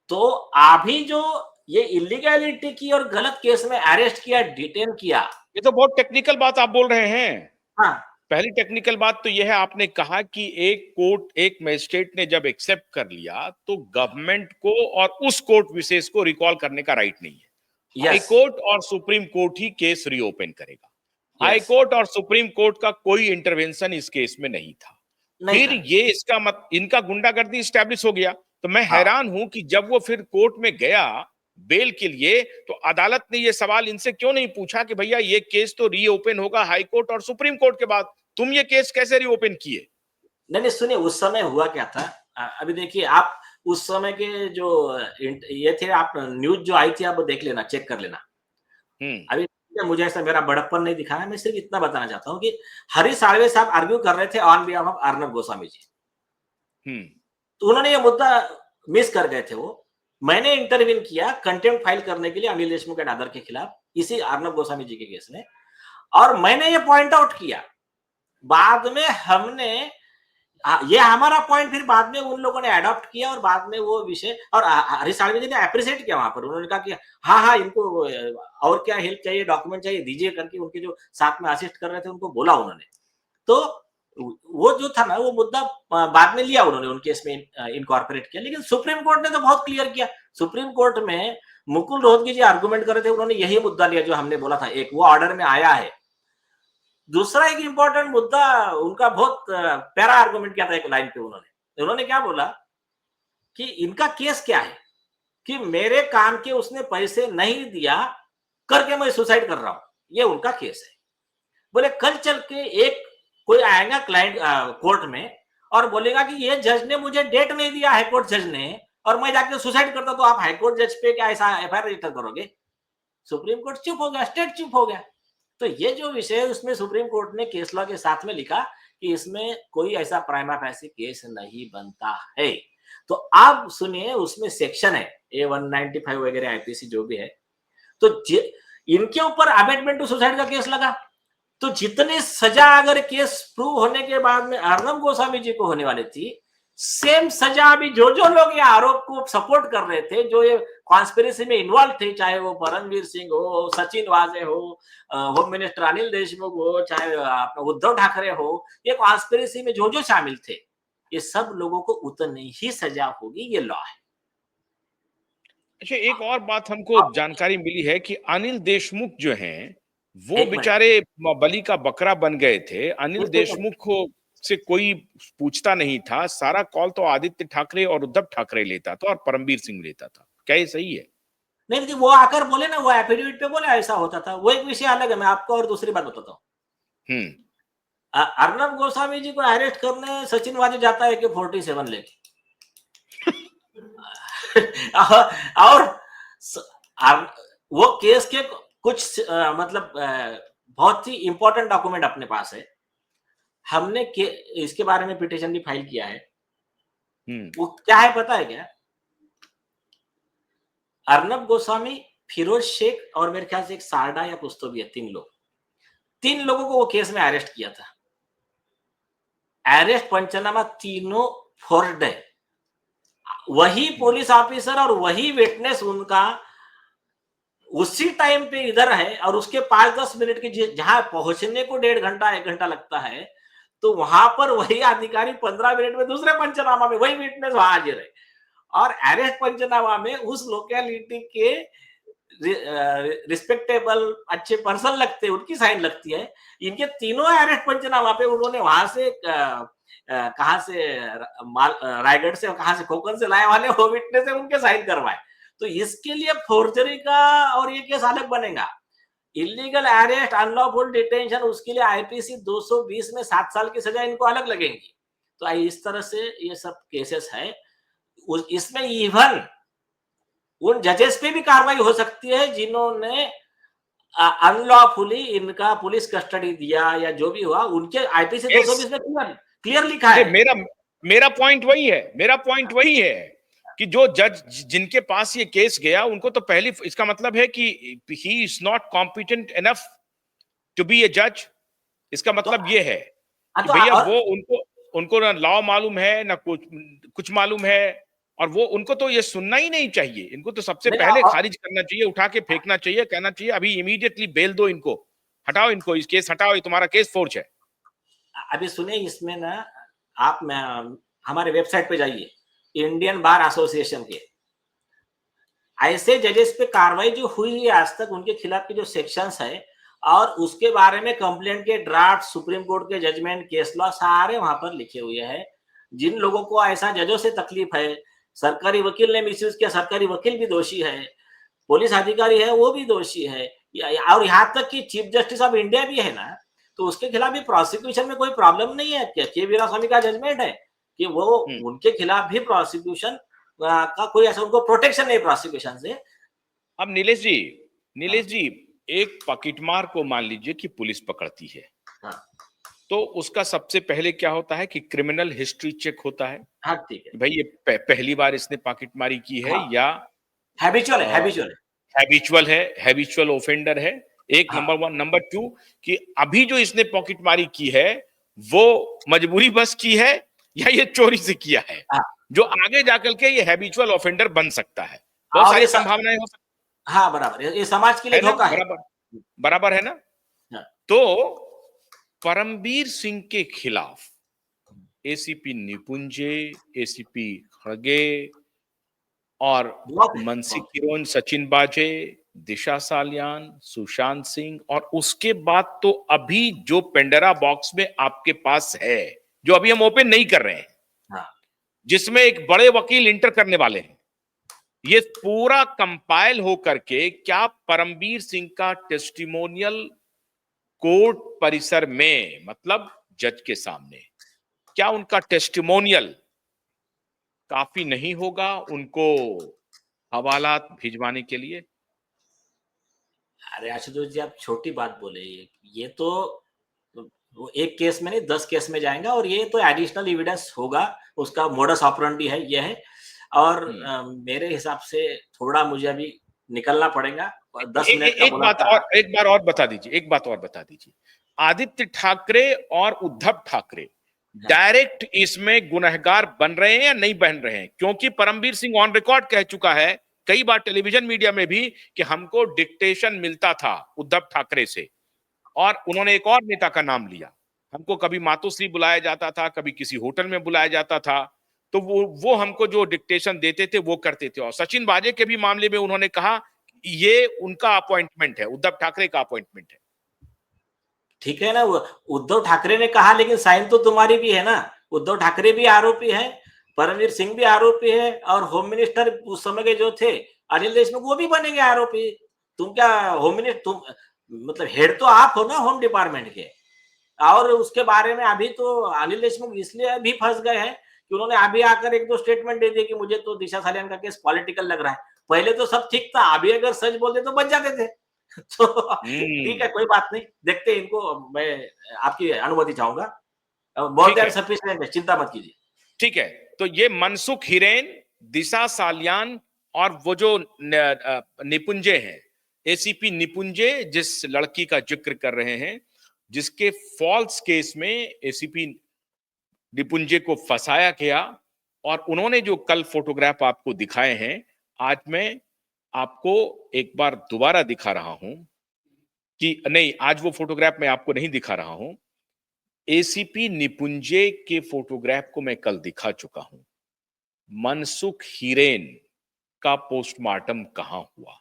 Speaker 2: तो अभी जो ये इलीगैलिटी की और गलत केस में अरेस्ट किया, डिटेन किया,
Speaker 1: ये तो बहुत टेक्निकल बात आप बोल रहे हैं।
Speaker 2: हाँ,
Speaker 1: पहली टेक्निकल बात तो यह है, आपने कहा कि एक कोर्ट, एक मजिस्ट्रेट ने जब एक्सेप्ट कर लिया तो गवर्नमेंट को और उस कोर्ट विशेष को रिकॉल करने का राइट नहीं है। हाई कोर्ट और सुप्रीम कोर्ट ही केस रीओपन करेगा। हाई कोर्ट और सुप्रीम कोर्ट का कोई इंटरवेंशन इस केस में नहीं था। फिर ये इसका इनका गुंडागर्दी स्टैब्लिश हो गया। तो मैं हैरान हूं कि जब वो फिर कोर्ट में गया बेल के लिए, तो अदालत ने ये सवाल इनसे क्यों नहीं पूछा कि भैया ये केस तो रीओपन होगा हाई कोर्ट और सुप्रीम कोर्ट के बाद, तुम ये केस कैसे रीओपन किए?
Speaker 2: नहीं, सुनिए, उस समय हुआ क्या था। अभी देखिए, आप उस समय के जो ये थे, आप न्यूज जो आई थी आप देख लेना, चेक कर लेना। अभी मुझे ऐसा मेरा बड़प्पन नहीं दिखाना, मैं सिर्फ इतना बताना चाहता हूँ कि हरीश साल्वे साहब आर्ग्यू कर रहे थे on behalf of Arnab Goswami ji. तो उन्होंने ये मुद्दा मिस कर गए थे। वो मैंने इंटरव्यू किया कंटेम्प्ट फाइल करने के लिए अनिल देशमुख एंड अदर के खिलाफ, इसी अर्नब गोस्वामी जी के केस में, और मैंने ये पॉइंट आउट किया। बाद में हमने ये हमारा पॉइंट फिर बाद में उन लोगों ने अडॉप्ट किया, और बाद में वो विषय, और हरीश साल्वे जी ने अप्रिशिएट किया वहां पर। उन्होंने कहा कि हाँ, इनको और क्या हेल्प चाहिए, डॉक्यूमेंट चाहिए, दीजिए करके उनके जो साथ में असिस्ट कर रहे थे उनको बोला उन्होंने। तो वो जो था ना, वो मुद्दा बाद में लिया उन्होंने, उनके इसमें इनकॉर्पोरेट किया। लेकिन सुप्रीम कोर्ट ने तो बहुत क्लियर किया। सुप्रीम कोर्ट में मुकुल रोहतगी जी आर्गुमेंट कर रहे थे, उन्होंने यही मुद्दा लिया जो हमने बोला था। एक वो ऑर्डर में आया है। दूसरा एक इंपॉर्टेंट मुद्दा, उनका बहुत प्यारा आर्गुमेंट किया था एक लाइन पे। उन्होंने क्या बोला कि इनका केस क्या है कि मेरे काम के उसने पैसे नहीं दिया करके मैं सुसाइड कर रहा हूं, ये उनका केस है। बोले कल चल के एक कोई आएगा क्लाइंट कोर्ट में और बोलेगा कि ये जज ने मुझे डेट नहीं दिया, हाईकोर्ट जज ने, और मैं जाके सुसाइड करता, तो आप हाईकोर्ट जज पे क्या ऐसा एफआईआर रजिस्टर करोगे? सुप्रीम कोर्ट चुप हो गया, स्टेट चुप हो गया। तो ये जो विषय है उसमें सुप्रीम कोर्ट ने केस लॉ के साथ में लिखा कि इसमें कोई ऐसा प्राइमा फैसी केस नहीं बनता है। तो आप सुनिए, उसमें सेक्शन है A195 वगैरह आईपीसी जो भी है, तो इनके ऊपर अबेटमेंट टू सुसाइड का केस लगा। तो जितने सजा अगर केस प्रूव होने के बाद में अर्नब गोस्वामी जी को होने वाली थी, सेम सजा अभी जो लोग ये आरोप को सपोर्ट कर रहे थे, जो ये कॉन्स्पिरेसी में इन्वॉल्व थे, चाहे वो परमवीर सिंह हो, सचिन वाजे हो, होम मिनिस्टर अनिल देशमुख हो, चाहे अपना उद्धव ठाकरे हो, ये कॉन्स्पिरेसी में जो शामिल थे, ये सब लोगों को उतनी ही सजा होगी, ये लॉ है।
Speaker 1: अच्छा, एक और बात हमको जानकारी मिली है कि अनिल देशमुख जो हैं वो बेचारे बलि का बकरा बन गए थे। अनिल देशमुख को से कोई पूछता नहीं था, सारा कॉल तो आदित्य ठाकरे और उद्धव ठाकरे लेता था और परमबीर सिंह लेता था। क्या ये सही है?
Speaker 2: नहीं, लेकिन वो आकर बोले ना, वो एफिडेविट पे बोले ऐसा होता था, वो एक विषय अलग है। मैं आपको और दूसरी बात बताता हूँ।
Speaker 1: हम्म।
Speaker 2: अर्नब गोस्वामी जी को अरेस्ट करने सचिन वाजी जाता है कि 47 लेके और वो केस के कुछ मतलब बहुत ही इंपॉर्टेंट डॉक्यूमेंट अपने पास है। हमने इसके बारे में पिटीशन भी फाइल किया है। वो क्या है पता है क्या? अर्नब गोस्वामी, फिरोज शेख और मेरे ख्याल से एक सारडा या कुछ तो भी है, 3 लोगों को वो केस में अरेस्ट किया था। अरेस्ट पंचनामा तीनों फोर्स्ड है। वही पुलिस ऑफिसर और वही विटनेस उनका उसी टाइम पे इधर है, और उसके 5-10 मिनट की जहां पहुंचने को 1.5 घंटा 1 घंटा लगता है, तो वहां पर वही अधिकारी 15 मिनट में दूसरे पंचनामा में वही विटनेस वहां हाजिर है। और अरेस्ट पंचनामा में उस लोकेलिटी के रिस्पेक्टेबल अच्छे पर्सन लगते हैं, उनकी साइन लगती है। इनके तीनों अरेस्ट पंचनामा पे उन्होंने वहां से कहां से रायगढ़ से, कहां से कोकन से लाए वाले वो विटनेस है, उनके साइन करवाए। तो इसके लिए फोर्जरी का और ये केस अलग बनेगा। इलीगल अरेस्ट, अनलॉफुल डिटेंशन, उसके लिए आईपीसी 220 में 7 साल की सजा इनको अलग लगेंगी। तो इस तरह से ये सब केसेस है। इसमें इवन उन जजेस पे भी कार्रवाई हो सकती है जिन्होंने अनलॉफुली इनका पुलिस कस्टडी दिया या जो भी हुआ, उनके आईपीसी 220 में क्लियर लिखा है।
Speaker 1: मेरा पॉइंट वही है, मेरा पॉइंट वही है कि जो जज जिनके पास ये केस गया उनको तो पहले, इसका मतलब है कि he is not competent enough to be a जज। इसका मतलब ये है कि भैया वो उनको ना लॉ मालूम है ना कुछ मालूम है, और वो उनको तो ये सुनना ही नहीं चाहिए। इनको तो सबसे पहले खारिज करना चाहिए, उठा के फेंकना चाहिए, कहना चाहिए अभी इमीडिएटली बेल दो इनको, हटाओ इनको, इस केस हटाओ, ये तुम्हारा केस फोर्ज है।
Speaker 2: अभी सुने इसमें ना, आप हमारे वेबसाइट पे जाइए, इंडियन बार एसोसिएशन के ऐसे जजेस पे कार्रवाई जो हुई है आज तक, उनके खिलाफ के जो सेक्शंस है और उसके बारे में कंप्लेंट के ड्राफ्ट, सुप्रीम कोर्ट के जजमेंट, केस लॉ सारे वहां पर लिखे हुए हैं। जिन लोगों को ऐसा जजों से तकलीफ है, सरकारी वकील ने मिसयूज किया, सरकारी वकील भी दोषी है, पुलिस अधिकारी है वो भी दोषी है, और यहाँ तक कि चीफ जस्टिस ऑफ इंडिया भी है ना, तो उसके खिलाफ भी प्रोसिक्यूशन में कोई प्रॉब्लम नहीं है। के वीरास्वामी का जजमेंट है कि वो उनके खिलाफ भी प्रोसिक्यूशन का कोई ऐसा उनको प्रोटेक्शन नहीं प्रोसिक्यूशन से।
Speaker 1: अब नीलेश जी, एक पॉकेटमार को मान लीजिए कि पुलिस पकड़ती है, तो उसका सबसे पहले क्या होता है कि क्रिमिनल हिस्ट्री चेक होता है।
Speaker 2: हाँ, ठीक है
Speaker 1: भाई ये पहली बार इसने पॉकेटमारी की है या हैबिचुअल है, हैबिचुअल ओफेंडर है। एक नंबर 1। नंबर 2 कि अभी जो इसने पॉकेटमारी की है वो मजबूरी बस की है या ये चोरी से किया है, जो आगे जाकर के ये हैबिचुअल ऑफेंडर बन सकता है। बहुत सारी संभावनाएं हो सकती।
Speaker 2: हाँ, बराबर, ये समाज के लिए धोखा है।
Speaker 1: बराबर है ना। तो परमबीर सिंह के खिलाफ एसीपी निकुंजे, एसीपी खड़गे और मनसी किरोन, सचिन बाजे, दिशा सालियान, सुशांत सिंह, और उसके बाद तो अभी जो पेंडरा बॉक्स में आपके पास है, जो अभी हम ओपन नहीं कर रहे हैं, जिसमें एक बड़े वकील इंटर करने वाले हैं, ये पूरा कंपाइल होकर के क्या परमबीर सिंह का टेस्टिमोनियल कोर्ट परिसर में, मतलब जज के सामने, क्या उनका टेस्टिमोनियल काफी नहीं होगा उनको हवालात भिजवाने के लिए?
Speaker 2: अरे आशुतोष जी, आप छोटी बात बोले। ये तो वो एक केस में नहीं 10 केस में जाएगा, और ये तो एडिशनल एविडेंस होगा, उसका मोडस ऑपरेंडी है ये है। और मेरे हिसाब से थोड़ा मुझे अभी निकलना पड़ेगा। 10 मिनट का बोला था।
Speaker 1: एक बात और बता दीजिए, आदित्य ठाकरे और उद्धव ठाकरे डायरेक्ट इसमें गुनहगार बन रहे हैं या नहीं बन रहे हैं? क्योंकि परमबीर सिंह ऑन रिकॉर्ड कह चुका है कई बार टेलीविजन मीडिया में भी कि हमको डिक्टेशन मिलता था उद्धव ठाकरे से, और उन्होंने एक और नेता का नाम लिया, हमको कभी मातोश्री बुलाया जाता था, कभी किसी होटल में बुलाया जाता था, तो वो हमको जो डिक्टेशन देते थे वो करते थे। और सचिन बाजे के भी मामले में उन्होंने कहा ये उनका अपॉइंटमेंट है, उद्धव ठाकरे का अपॉइंटमेंट है।
Speaker 2: ठीक है ना, उद्धव ठाकरे ने कहा, लेकिन साइन तो तुम्हारी भी है ना। उद्धव ठाकरे भी आरोपी है, परमवीर सिंह भी आरोपी है, और होम मिनिस्टर उस समय के जो थे अनिल देशमुख, वो भी बनेंगे आरोपी। तुम क्या होम मिनिस्टर, तुम मतलब हेड तो आप हो ना होम डिपार्टमेंट के। और उसके बारे में अभी तो अनिल देशमुख इसलिए अभी फंस गए हैं कि उन्होंने अभी आकर एक दो स्टेटमेंट दे दिए कि मुझे तो दिशा सालियान का केस पॉलिटिकल लग रहा है। पहले तो सब ठीक था, अभी अगर सच बोलते तो बच जाते थे। तो ठीक है,
Speaker 1: हम्म।
Speaker 2: कोई बात नहीं, देखते हैं इनको। मैं आपकी अनुमति चाहूंगा, मोर
Speaker 1: ठीक
Speaker 2: देन
Speaker 1: है,
Speaker 2: सफिशिएंट है, चिंता मत कीजिए।
Speaker 1: ठीक है। तो ये मनसुख हिरेन, दिशा सालियान और वो जो निपुंजे हैं, एसीपी निपुंजे, जिस लड़की का जिक्र कर रहे हैं, जिसके फॉल्स केस में एसीपी निपुंजे को फंसाया गया, और उन्होंने जो कल फोटोग्राफ आपको दिखाए हैं, आज मैं आपको एक बार दोबारा दिखा रहा हूं कि नहीं, आज वो फोटोग्राफ मैं आपको नहीं दिखा रहा हूं। एसीपी निपुंजे के फोटोग्राफ को मैं कल दिखा चुका हूं। मनसुख हिरेन का पोस्टमार्टम कहां हुआ?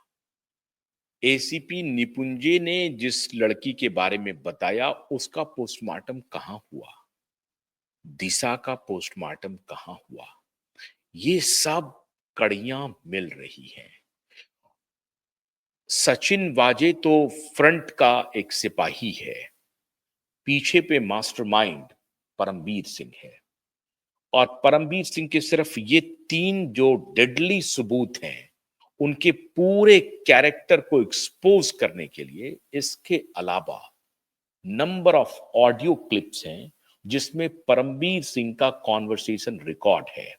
Speaker 1: एसीपी निपुंजे ने जिस लड़की के बारे में बताया, उसका पोस्टमार्टम कहां हुआ? दिशा का पोस्टमार्टम कहां हुआ? ये सब कड़ियां मिल रही हैं। सचिन वाजे तो फ्रंट का एक सिपाही है, पीछे पे मास्टरमाइंड परमवीर सिंह है, और परमवीर सिंह के सिर्फ ये 3 जो डेडली सबूत हैं, उनके पूरे कैरेक्टर को एक्सपोज करने के लिए इसके अलावा नंबर ऑफ ऑडियो क्लिप्स हैं जिसमें परमवीर सिंह का कॉन्वर्सेशन रिकॉर्ड है।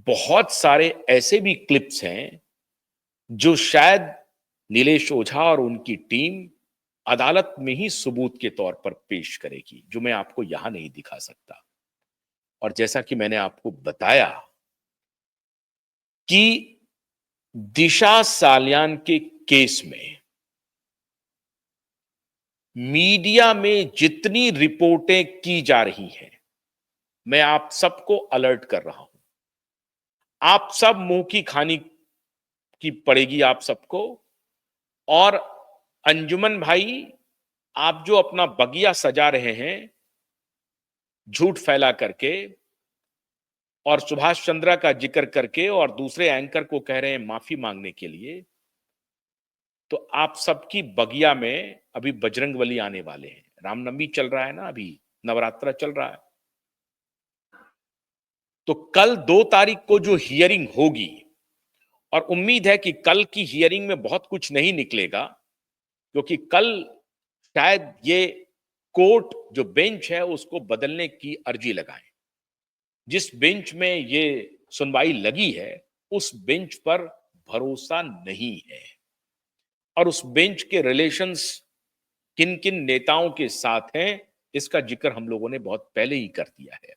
Speaker 1: बहुत सारे ऐसे भी क्लिप्स हैं जो शायद नीलेश ओझा और उनकी टीम अदालत में ही सबूत के तौर पर पेश करेगी, जो मैं आपको यहां नहीं दिखा सकता। और जैसा कि मैंने आपको बताया कि दिशा सालियान के केस में मीडिया में जितनी रिपोर्टें की जा रही हैं, मैं आप सबको अलर्ट कर रहा हूं। आप सब मुंह की खानी की पड़ेगी आप सबको। और अंजुमन भाई, आप जो अपना बगिया सजा रहे हैं झूठ फैला करके, और सुभाष चंद्रा का जिक्र करके, और दूसरे एंकर को कह रहे हैं माफी मांगने के लिए, तो आप सबकी बगिया में अभी बजरंगबली आने वाले हैं। रामनवमी चल रहा है ना, अभी नवरात्रा चल रहा है। तो कल 2 तारीख को जो हियरिंग होगी, और उम्मीद है कि कल की हियरिंग में बहुत कुछ नहीं निकलेगा, क्योंकि कल शायद ये कोर्ट जो बेंच है उसको बदलने की अर्जी लगाएं। जिस बेंच में ये सुनवाई लगी है, उस बेंच पर भरोसा नहीं है, और उस बेंच के रिलेशंस किन किन नेताओं के साथ हैं, इसका जिक्र हम लोगों ने बहुत पहले ही कर दिया है।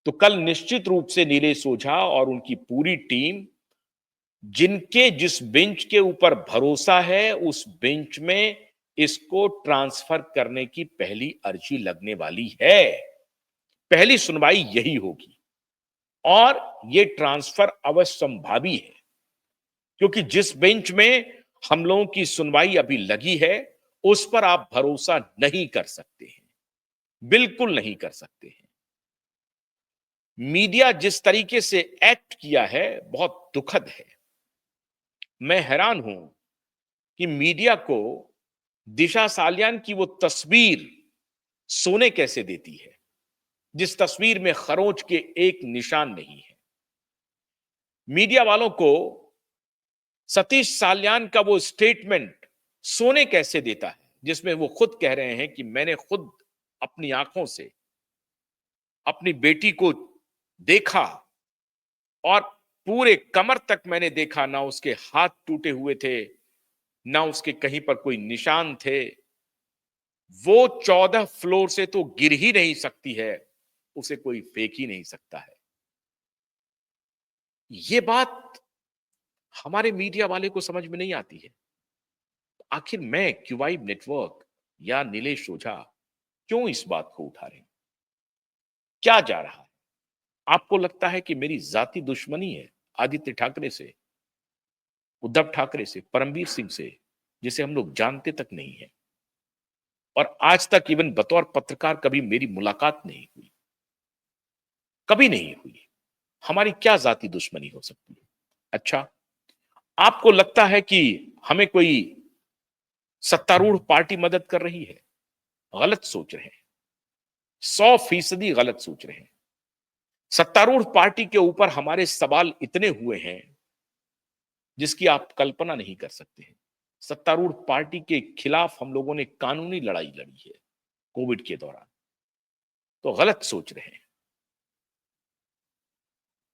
Speaker 1: तो कल निश्चित रूप से नीलेश ओझा और उनकी पूरी टीम, जिनके जिस बेंच के ऊपर भरोसा है, उस बेंच में इसको ट्रांसफर करने की पहली अर्जी लगने वाली है। पहली सुनवाई यही होगी, और यह ट्रांसफर अवश्य संभावी है, क्योंकि जिस बेंच में हम लोगों की सुनवाई अभी लगी है, उस पर आप भरोसा नहीं कर सकते हैं, बिल्कुल नहीं कर सकते हैं। मीडिया जिस तरीके से एक्ट किया है, बहुत दुखद है। मैं हैरान हूं कि मीडिया को दिशा सालियान की वो तस्वीर सोने कैसे देती है, जिस तस्वीर में खरोंच के एक निशान नहीं है। मीडिया वालों को सतीश साल्यान का वो स्टेटमेंट सोने कैसे देता है, जिसमें वो खुद कह रहे हैं कि मैंने खुद अपनी आंखों से अपनी बेटी को देखा, और पूरे कमर तक मैंने देखा, ना उसके हाथ टूटे हुए थे, ना उसके कहीं पर कोई निशान थे। वो 14 फ्लोर से तो गिर ही नहीं सकती है, उसे कोई फेंक ही नहीं सकता है। ये बात हमारे मीडिया वाले को समझ में नहीं आती है। आखिर मैं, क्यूवाइब नेटवर्क या नीलेश ओझा क्यों इस बात को उठा रहे हैं? क्या जा रहा है? आपको लगता है कि मेरी जाति दुश्मनी है आदित्य ठाकरे से, उद्धव ठाकरे से, परमवीर सिंह से, जिसे हम लोग जानते तक नहीं है? और आज तक इवन बतौर पत्रकार कभी मेरी मुलाकात नहीं हुई, कभी नहीं हुई। हमारी क्या जाति दुश्मनी हो सकती है? अच्छा, आपको लगता है कि हमें कोई सत्तारूढ़ पार्टी मदद कर रही है? गलत सोच रहे हैं, 100% गलत सोच रहे हैं। सत्तारूढ़ पार्टी के ऊपर हमारे सवाल इतने हुए हैं जिसकी आप कल्पना नहीं कर सकते हैं। सत्तारूढ़ पार्टी के खिलाफ हम लोगों ने कानूनी लड़ाई लड़ी है कोविड के दौरान। तो गलत सोच रहे हैं।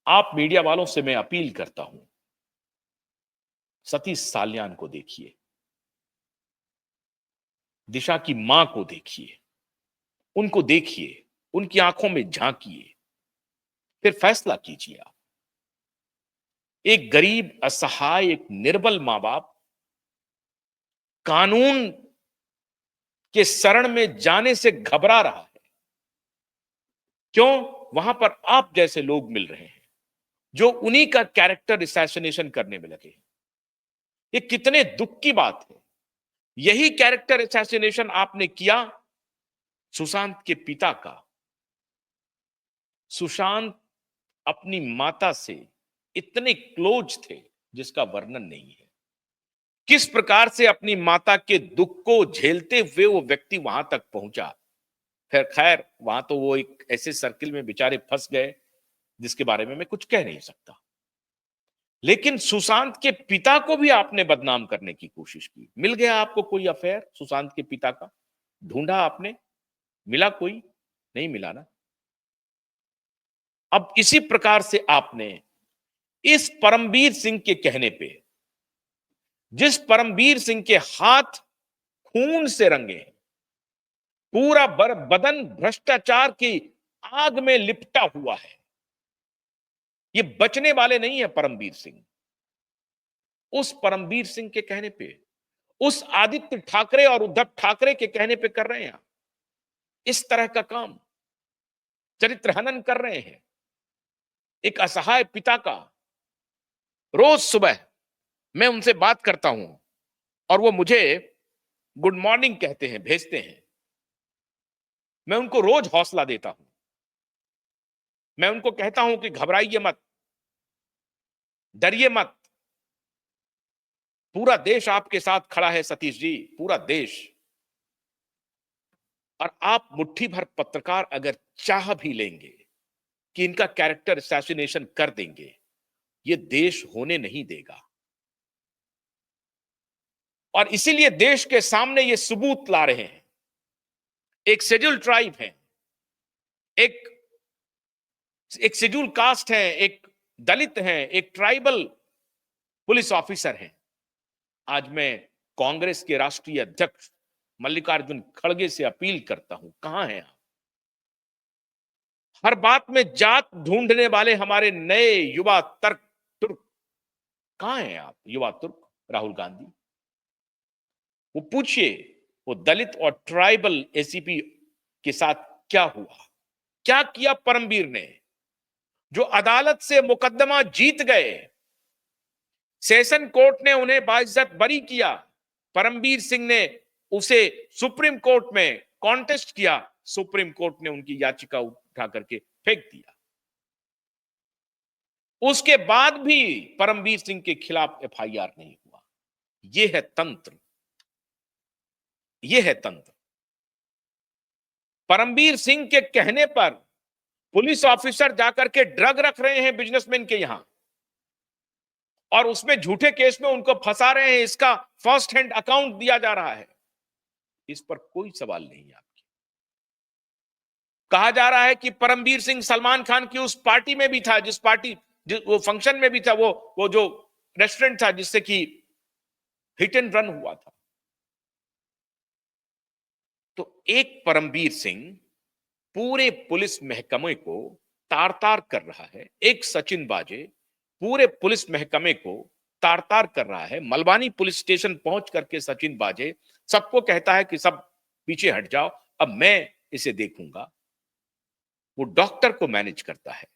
Speaker 1: आप मीडिया वालों से मैं अपील करता हूं, सतीश साल्यान को देखिए, दिशा की मां को देखिए, उनको देखिए, उनकी आंखों में झांकिए, फिर फैसला कीजिए आप। एक गरीब, असहाय, एक निर्बल मां बाप कानून के शरण में जाने से घबरा रहा है। क्यों? वहां पर आप जैसे लोग मिल रहे हैं जो उन्हीं का कैरेक्टर असैसिनेशन करने में लगे हैं। ये कितने दुख की बात है। यही कैरेक्टर असैसिनेशन आपने किया सुशांत के पिता का। सुशांत अपनी माता से इतने क्लोज थे जिसका वर्णन नहीं है। किस प्रकार से अपनी माता के दुख को झेलते हुए वो व्यक्ति वहां तक पहुंचा। फिर खैर वहां तो वो एक ऐसे सर्किल में बेचारे फंस गए जिसके बारे में मैं कुछ कह नहीं सकता। लेकिन सुशांत के पिता को भी आपने बदनाम करने की कोशिश की। मिल गया आपको कोई अफेयर सुशांत के पिता का? ढूंढा आपने? मिला कोई? नहीं मिला ना। अब इसी प्रकार से आपने इस परमवीर सिंह के कहने पे, जिस परमवीर सिंह के हाथ खून से रंगे हैं, पूरा बदन भ्रष्टाचार की आग में लिपटा हुआ है, ये बचने वाले नहीं है परमवीर सिंह। उस परमवीर सिंह के कहने पे, उस आदित्य ठाकरे और उद्धव ठाकरे के कहने पे कर रहे हैं आप इस तरह का काम। चरित्र हनन कर रहे हैं एक असहाय पिता का। रोज सुबह मैं उनसे बात करता हूं और वो मुझे गुड मॉर्निंग कहते हैं, भेजते हैं। मैं उनको रोज हौसला देता हूं। मैं उनको कहता हूं कि घबराइए मत, डरिए मत, पूरा देश आपके साथ खड़ा है सतीश जी, पूरा देश। और आप मुट्ठी भर पत्रकार अगर चाह भी लेंगे कि इनका कैरेक्टर असैसिनेशन कर देंगे, ये देश होने नहीं देगा। और इसीलिए देश के सामने ये सबूत ला रहे हैं। एक शेड्यूल ट्राइब है, एक शेड्यूल कास्ट है, एक दलित है, एक ट्राइबल पुलिस ऑफिसर है। आज मैं कांग्रेस के राष्ट्रीय अध्यक्ष मल्लिकार्जुन खड़गे से अपील करता हूं, कहां हैं आप? हर बात में जात ढूंढने वाले हमारे नए युवा तुर्क कहां हैं आप? युवा तुर्क राहुल गांधी, वो पूछिए वो दलित और ट्राइबल एसीपी के साथ क्या हुआ, क्या किया परमवीर ने, जो अदालत से मुकदमा जीत गए। सेशन कोर्ट ने उन्हें बाइज्जत बरी किया। परमवीर सिंह ने उसे सुप्रीम कोर्ट में कॉन्टेस्ट किया। सुप्रीम कोर्ट ने उनकी याचिका उठा करके फेंक दिया। उसके बाद भी परमवीर सिंह के खिलाफ एफआईआर नहीं हुआ। यह है तंत्र, यह है तंत्र। परमवीर सिंह के कहने पर पुलिस ऑफिसर जाकर के ड्रग रख रहे हैं बिजनेसमैन के यहां, और उसमें झूठे केस में उनको फंसा रहे हैं। इसका फर्स्ट हैंड अकाउंट दिया जा रहा है। इस पर कोई सवाल नहीं है आपके। कहा जा रहा है कि परमवीर सिंह सलमान खान की उस पार्टी में भी था, वो फंक्शन में भी था, वो जो रेस्टोरेंट था जिससे कि हिट एंड रन हुआ था। तो एक परमवीर सिंह पूरे पुलिस महकमे को तार तार कर रहा है। एक सचिन बाजे पूरे पुलिस महकमे को तार तार कर रहा है। मलबानी पुलिस स्टेशन पहुंच करके सचिन बाजे सबको कहता है कि सब पीछे हट जाओ, अब मैं इसे देखूंगा। वो डॉक्टर को मैनेज करता है।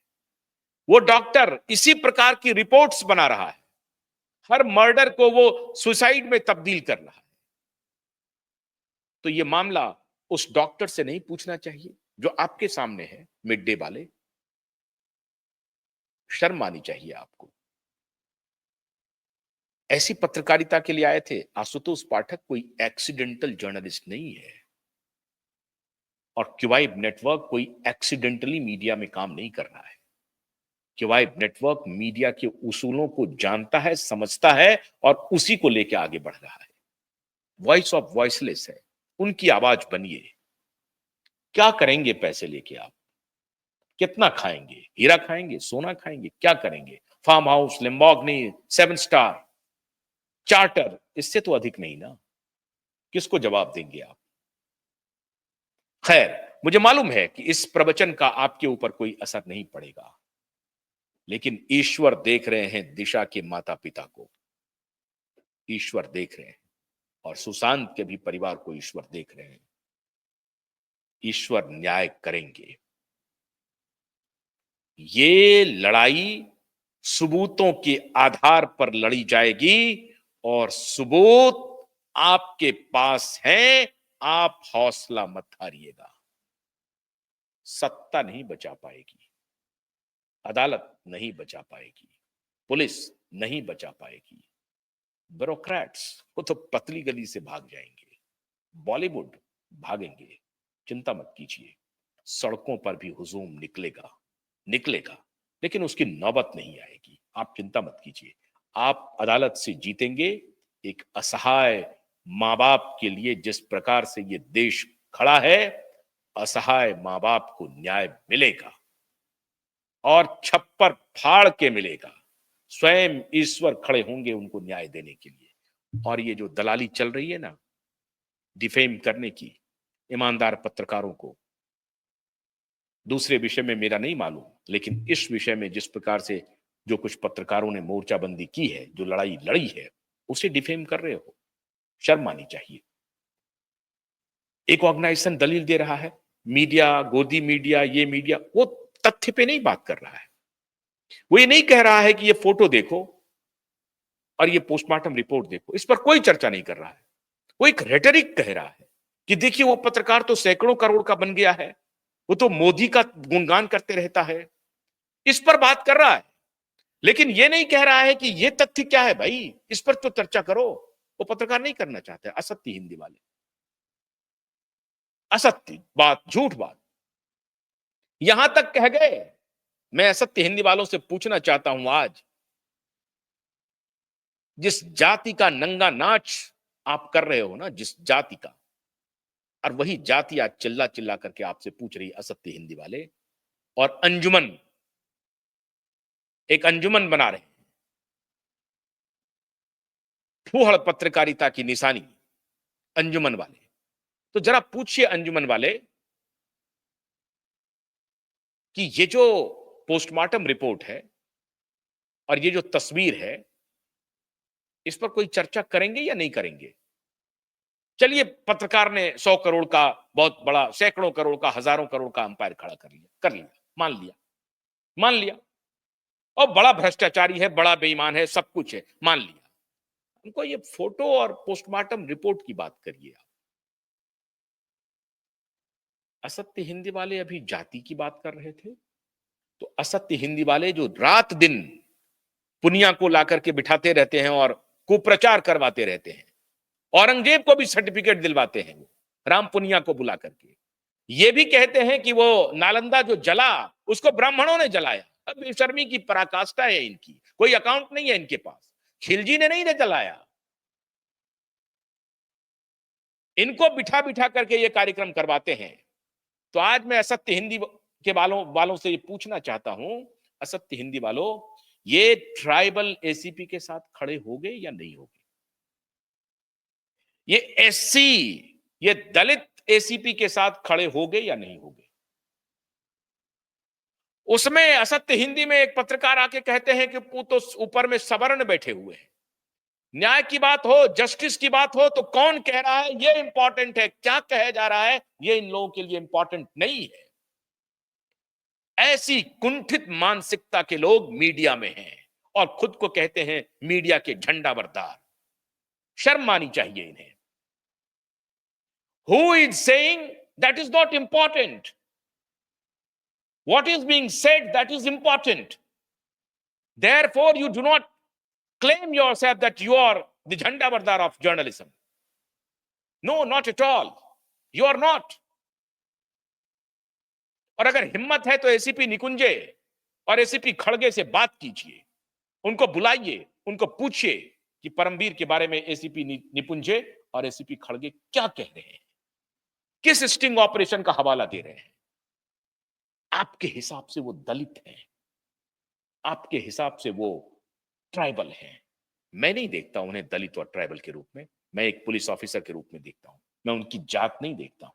Speaker 1: वो डॉक्टर इसी प्रकार की रिपोर्ट्स बना रहा है। हर मर्डर को वो सुसाइड में तब्दील कर रहा है। तो तो ये मामला उस डॉक्टर से नहीं पूछना चाहिए जो आपके सामने है, मिड डे वाले? शर्म आनी चाहिए आपको। ऐसी पत्रकारिता के लिए आए थे आशुतोष पाठक, कोई एक्सीडेंटल जर्नलिस्ट नहीं है। और क्यूवाइब नेटवर्क कोई एक्सीडेंटली मीडिया में काम नहीं कर रहा है। क्यूवाइब नेटवर्क मीडिया के उसूलों को जानता है, समझता है और उसी को लेकर आगे बढ़ रहा है। वॉइस ऑफ वॉइसलेस है, उनकी आवाज बनिए। क्या करेंगे पैसे लेके आप? कितना खाएंगे? हीरा खाएंगे, सोना खाएंगे, क्या करेंगे? फार्म हाउस, लिम्बॉर्गिनी, 7 स्टार, चार्टर, इससे तो अधिक नहीं ना। किसको जवाब देंगे आप? खैर, मुझे मालूम है कि इस प्रवचन का आपके ऊपर कोई असर नहीं पड़ेगा, लेकिन ईश्वर देख रहे हैं दिशा के माता पिता को, ईश्वर देख रहे हैं, और सुशांत के भी परिवार को ईश्वर देख रहे हैं। ईश्वर न्याय करेंगे। ये लड़ाई सबूतों के आधार पर लड़ी जाएगी और सबूत आपके पास हैं। आप हौसला मत हारिएगा। सत्ता नहीं बचा पाएगी, अदालत नहीं बचा पाएगी, पुलिस नहीं बचा पाएगी, ब्यूरोक्रेट्स वो तो पतली गली से भाग जाएंगे, बॉलीवुड भागेंगे। चिंता मत कीजिए, सड़कों पर भी हुजूम निकलेगा, निकलेगा, लेकिन उसकी नौबत नहीं आएगी। आप चिंता मत कीजिए। आप अदालत से जीतेंगे। एक असहाय माँ बाप के लिए जिस प्रकार से ये देश खड़ा है, असहाय माँ बाप को न्याय मिलेगा और छप्पर फाड़ के मिलेगा। स्वयं ईश्वर खड़े होंगे उनको न्याय देने के लिए। और ये जो दलाली चल रही है ना, डिफेम करने की ईमानदार पत्रकारों को, दूसरे विषय में मेरा नहीं मालूम, लेकिन इस विषय में जिस प्रकार से जो कुछ पत्रकारों ने मोर्चाबंदी की है, जो लड़ाई लड़ी है, उसे डिफेम कर रहे हो। शर्म आनी चाहिए। एक ऑर्गेनाइजेशन दलील दे रहा है, मीडिया, गोदी मीडिया, ये मीडिया, वो तथ्य पे नहीं बात कर रहा है। वो ये नहीं कह रहा है कि ये फोटो देखो और ये पोस्टमार्टम रिपोर्ट देखो, इस पर कोई चर्चा नहीं कर रहा है। वो एक रेटरिक कह रहा है कि देखिए वो पत्रकार तो सैकड़ों करोड़ का बन गया है, वो तो मोदी का गुणगान करते रहता है, इस पर बात कर रहा है। लेकिन ये नहीं कह रहा है कि ये तथ्य क्या है भाई, इस पर तो चर्चा करो। वो पत्रकार नहीं करना चाहते। असत्य हिंदी वाले, असत्य बात, झूठ बात, यहां तक कह गए। मैं असत्य हिंदी वालों से पूछना चाहता हूं, आज जिस जाति का नंगा नाच आप कर रहे हो ना, जिस जाति का, और वही जाति आज चिल्ला चिल्ला करके आपसे पूछ रही, असत्य हिंदी वाले, और अंजुमन, एक अंजुमन बना रहे, फूहड़ पत्रकारिता की निशानी अंजुमन वाले। तो जरा पूछिए अंजुमन वाले कि ये जो पोस्टमार्टम रिपोर्ट है और ये जो तस्वीर है, इस पर कोई चर्चा करेंगे या नहीं करेंगे? चलिए, पत्रकार ने 100 करोड़ का बहुत बड़ा, सैकड़ों करोड़ का, हजारों करोड़ का अंपायर खड़ा कर लिया, मान लिया, मान लिया, और बड़ा भ्रष्टाचारी है, बड़ा बेईमान है, सब कुछ है, मान लिया। उनको ये फोटो और पोस्टमार्टम रिपोर्ट की बात करिए आप। असत्य हिंदी वाले अभी जाति की बात कर रहे थे, तो असत्य हिंदी वाले जो रात दिन पुनिया को लाकर के बिठाते रहते हैं और कुप्रचार करवाते रहते हैं, औरंगजेब को भी सर्टिफिकेट दिलवाते हैं, राम पुनिया को बुला करके ये भी कहते हैं कि वो नालंदा जो जला, उसको ब्राह्मणों ने जलाया। अब बेशर्मी की पराकाष्ठा है इनकी, कोई अकाउंट नहीं है इनके पास। खिलजी ने नहीं जलाया, इनको बिठा बिठा करके ये कार्यक्रम करवाते हैं। तो आज मैं असत्य हिंदी के वालों से ये पूछना चाहता हूं, असत्य हिंदी वालों, ये ट्राइबल एसीपी के साथ खड़े होंगे या नहीं होंगे? ये एससी, ये दलित एसीपी के साथ खड़े होंगे या नहीं होंगे? उसमें असत्य हिंदी में एक पत्रकार आके कहते हैं कि वो तो ऊपर में सवर्ण बैठे हुए हैं। न्याय की बात हो, जस्टिस की बात हो, तो कौन कह रहा है ये इंपॉर्टेंट है, क्या कहा जा रहा है ये इन लोगों के लिए इंपॉर्टेंट नहीं है। ऐसी कुंठित मानसिकता के लोग मीडिया में हैं और खुद को कहते हैं मीडिया के झंडा बरदार। शर्म आनी चाहिए इन्हें। Who is saying that is not important? What is being said, that is important. Therefore, you do not claim yourself that you are the Jhanda Bardar of journalism. No, not at all. You are not. और अगर हिम्मत है तो ACP निकुंजे और ACP खड़गे से बात कीजिए, उनको बुलाइए, उनको पूछिए कि परमवीर के बारे में एसीपी निकुंजे और एसीपी खड़गे क्या कह रहे हैं, किस स्टिंग ऑपरेशन का हवाला दे रहे हैं। आपके हिसाब से वो दलित हैं, आपके हिसाब से वो ट्राइबल हैं। मैं नहीं देखता उन्हें दलित और ट्राइबल के रूप में, मैं एक पुलिस ऑफिसर के रूप में देखता हूं। मैं उनकी जात नहीं देखता हूं,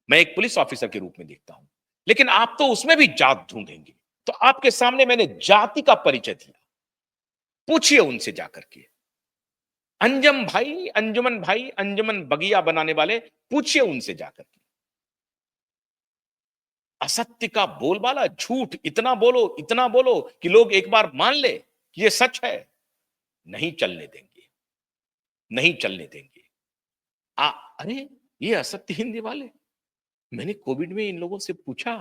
Speaker 1: मैं एक पुलिस ऑफिसर के रूप में देखता हूं। लेकिन आप तो उसमें भी जात ढूंढेंगे। तो आपके सामने मैंने जाति का परिचय दिया, पूछिए उनसे जाकर के। अंजुमन भाई, अंजुमन बगिया बनाने वाले, पूछिए उनसे जाकर के। असत्य का बोलबाला, झूठ इतना बोलो कि लोग एक बार मान ले कि ये सच है। नहीं चलने देंगे, नहीं चलने देंगे। अरे ये असत्य हिंदी वाले, मैंने कोविड में इन लोगों से पूछा,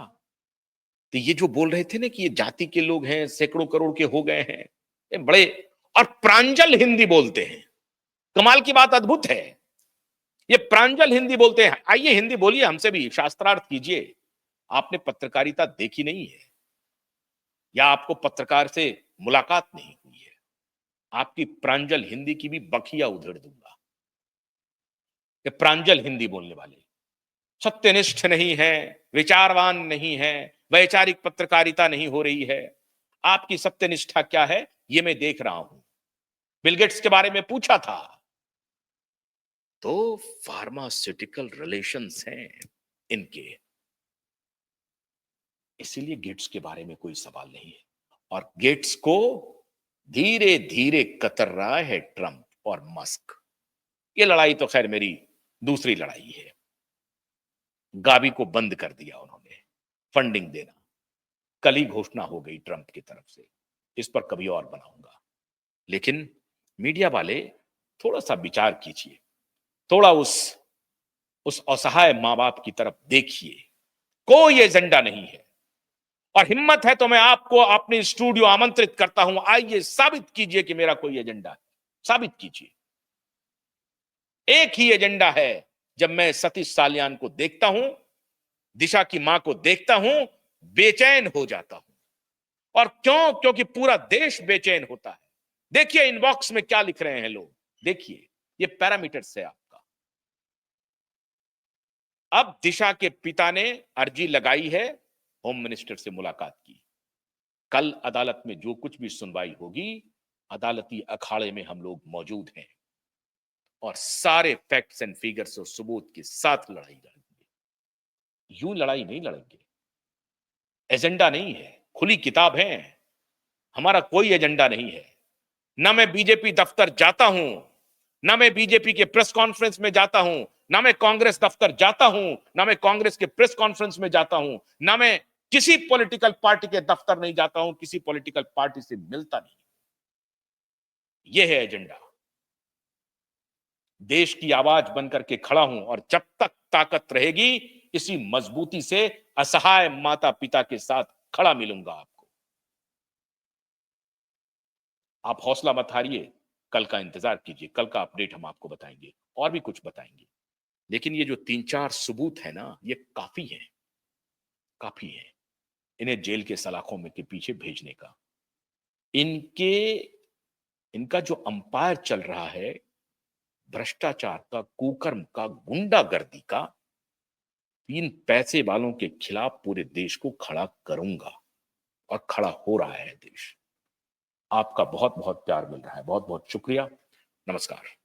Speaker 1: तो ये जो बोल रहे थे ना कि ये जाति के लोग हैं, सैकड़ों करोड़ के हो गए हैं, ये बड़े और प्रांजल हिंदी बोलते हैं। कमाल की बात, अद्भुत है, ये प्रांजल हिंदी बोलते हैं। आइए हिंदी बोलिए, हमसे भी शास्त्रार्थ कीजिए। आपने पत्रकारिता देखी नहीं है, या आपको पत्रकार से मुलाकात नहीं हुई है। आपकी प्रांजल हिंदी की भी बखिया उधेड़ दूंगा। ये प्रांजल हिंदी बोलने वाले सत्यनिष्ठ नहीं है, विचारवान नहीं है, वैचारिक पत्रकारिता नहीं हो रही है। आपकी सत्यनिष्ठा क्या है ये मैं देख रहा हूं। बिल गेट्स के बारे में पूछा था तो फार्मास्यूटिकल रिलेशंस हैं इनके, इसीलिए गेट्स के बारे में कोई सवाल नहीं है। और गेट्स को धीरे धीरे कतर रहा है ट्रंप और मस्क। ये लड़ाई तो खैर मेरी दूसरी लड़ाई है। गाबी को बंद कर दिया उन्होंने फंडिंग देना, कल ही घोषणा हो गई ट्रंप की तरफ से। इस पर कभी और बनाऊंगा। लेकिन मीडिया वाले थोड़ा सा विचार कीजिए, थोड़ा उस असहाय मां बाप की तरफ देखिए। कोई एजेंडा नहीं है, और हिम्मत है तो मैं आपको अपने स्टूडियो आमंत्रित करता हूं, आइए साबित कीजिए कि मेरा कोई एजेंडा है। साबित कीजिए। एक ही एजेंडा है, जब मैं सतीश सालियान को देखता हूं, दिशा की मां को देखता हूं, बेचैन हो जाता हूं। और क्यों? क्योंकि पूरा देश बेचैन होता है। देखिए इनबॉक्स में क्या लिख रहे हैं लोग, देखिए ये पैरामीटर्स है आपका। अब दिशा के पिता ने अर्जी लगाई है, होम मिनिस्टर से मुलाकात की। कल अदालत में जो कुछ भी सुनवाई होगी, अदालती अखाड़े में हम लोग मौजूद हैं और सारे फैक्ट्स एंड फिगर्स और सबूत के साथ लड़ाई लड़ेंगे। यूं लड़ाई नहीं लड़ेंगे, एजेंडा नहीं है, खुली किताब है। हमारा कोई एजेंडा नहीं है। ना मैं बीजेपी दफ्तर जाता हूं, ना मैं बीजेपी के प्रेस कॉन्फ्रेंस में जाता हूं, ना मैं कांग्रेस दफ्तर जाता हूं, ना मैं कांग्रेस के प्रेस कॉन्फ्रेंस में जाता हूं, ना मैं किसी पॉलिटिकल पार्टी के दफ्तर नहीं जाता हूं, किसी पॉलिटिकल पार्टी से मिलता नहीं। यह है एजेंडा। देश की आवाज बनकर के खड़ा हूं, और जब तक ताकत रहेगी, इसी मजबूती से असहाय माता पिता के साथ खड़ा मिलूंगा आपको। आप हौसला मत हारिए, कल का इंतजार कीजिए, कल का अपडेट हम आपको बताएंगे, और भी कुछ बताएंगे। लेकिन ये जो 3-4 सबूत है ना, ये काफी है, काफी है इन्हें जेल के सलाखों में के पीछे भेजने का। इनका जो अंपायर चल रहा है, भ्रष्टाचार का, कुकर्म का, गुंडागर्दी का, 3 पैसे वालों के खिलाफ पूरे देश को खड़ा करूंगा, और खड़ा हो रहा है देश। आपका बहुत बहुत प्यार मिल रहा है। बहुत बहुत शुक्रिया। नमस्कार।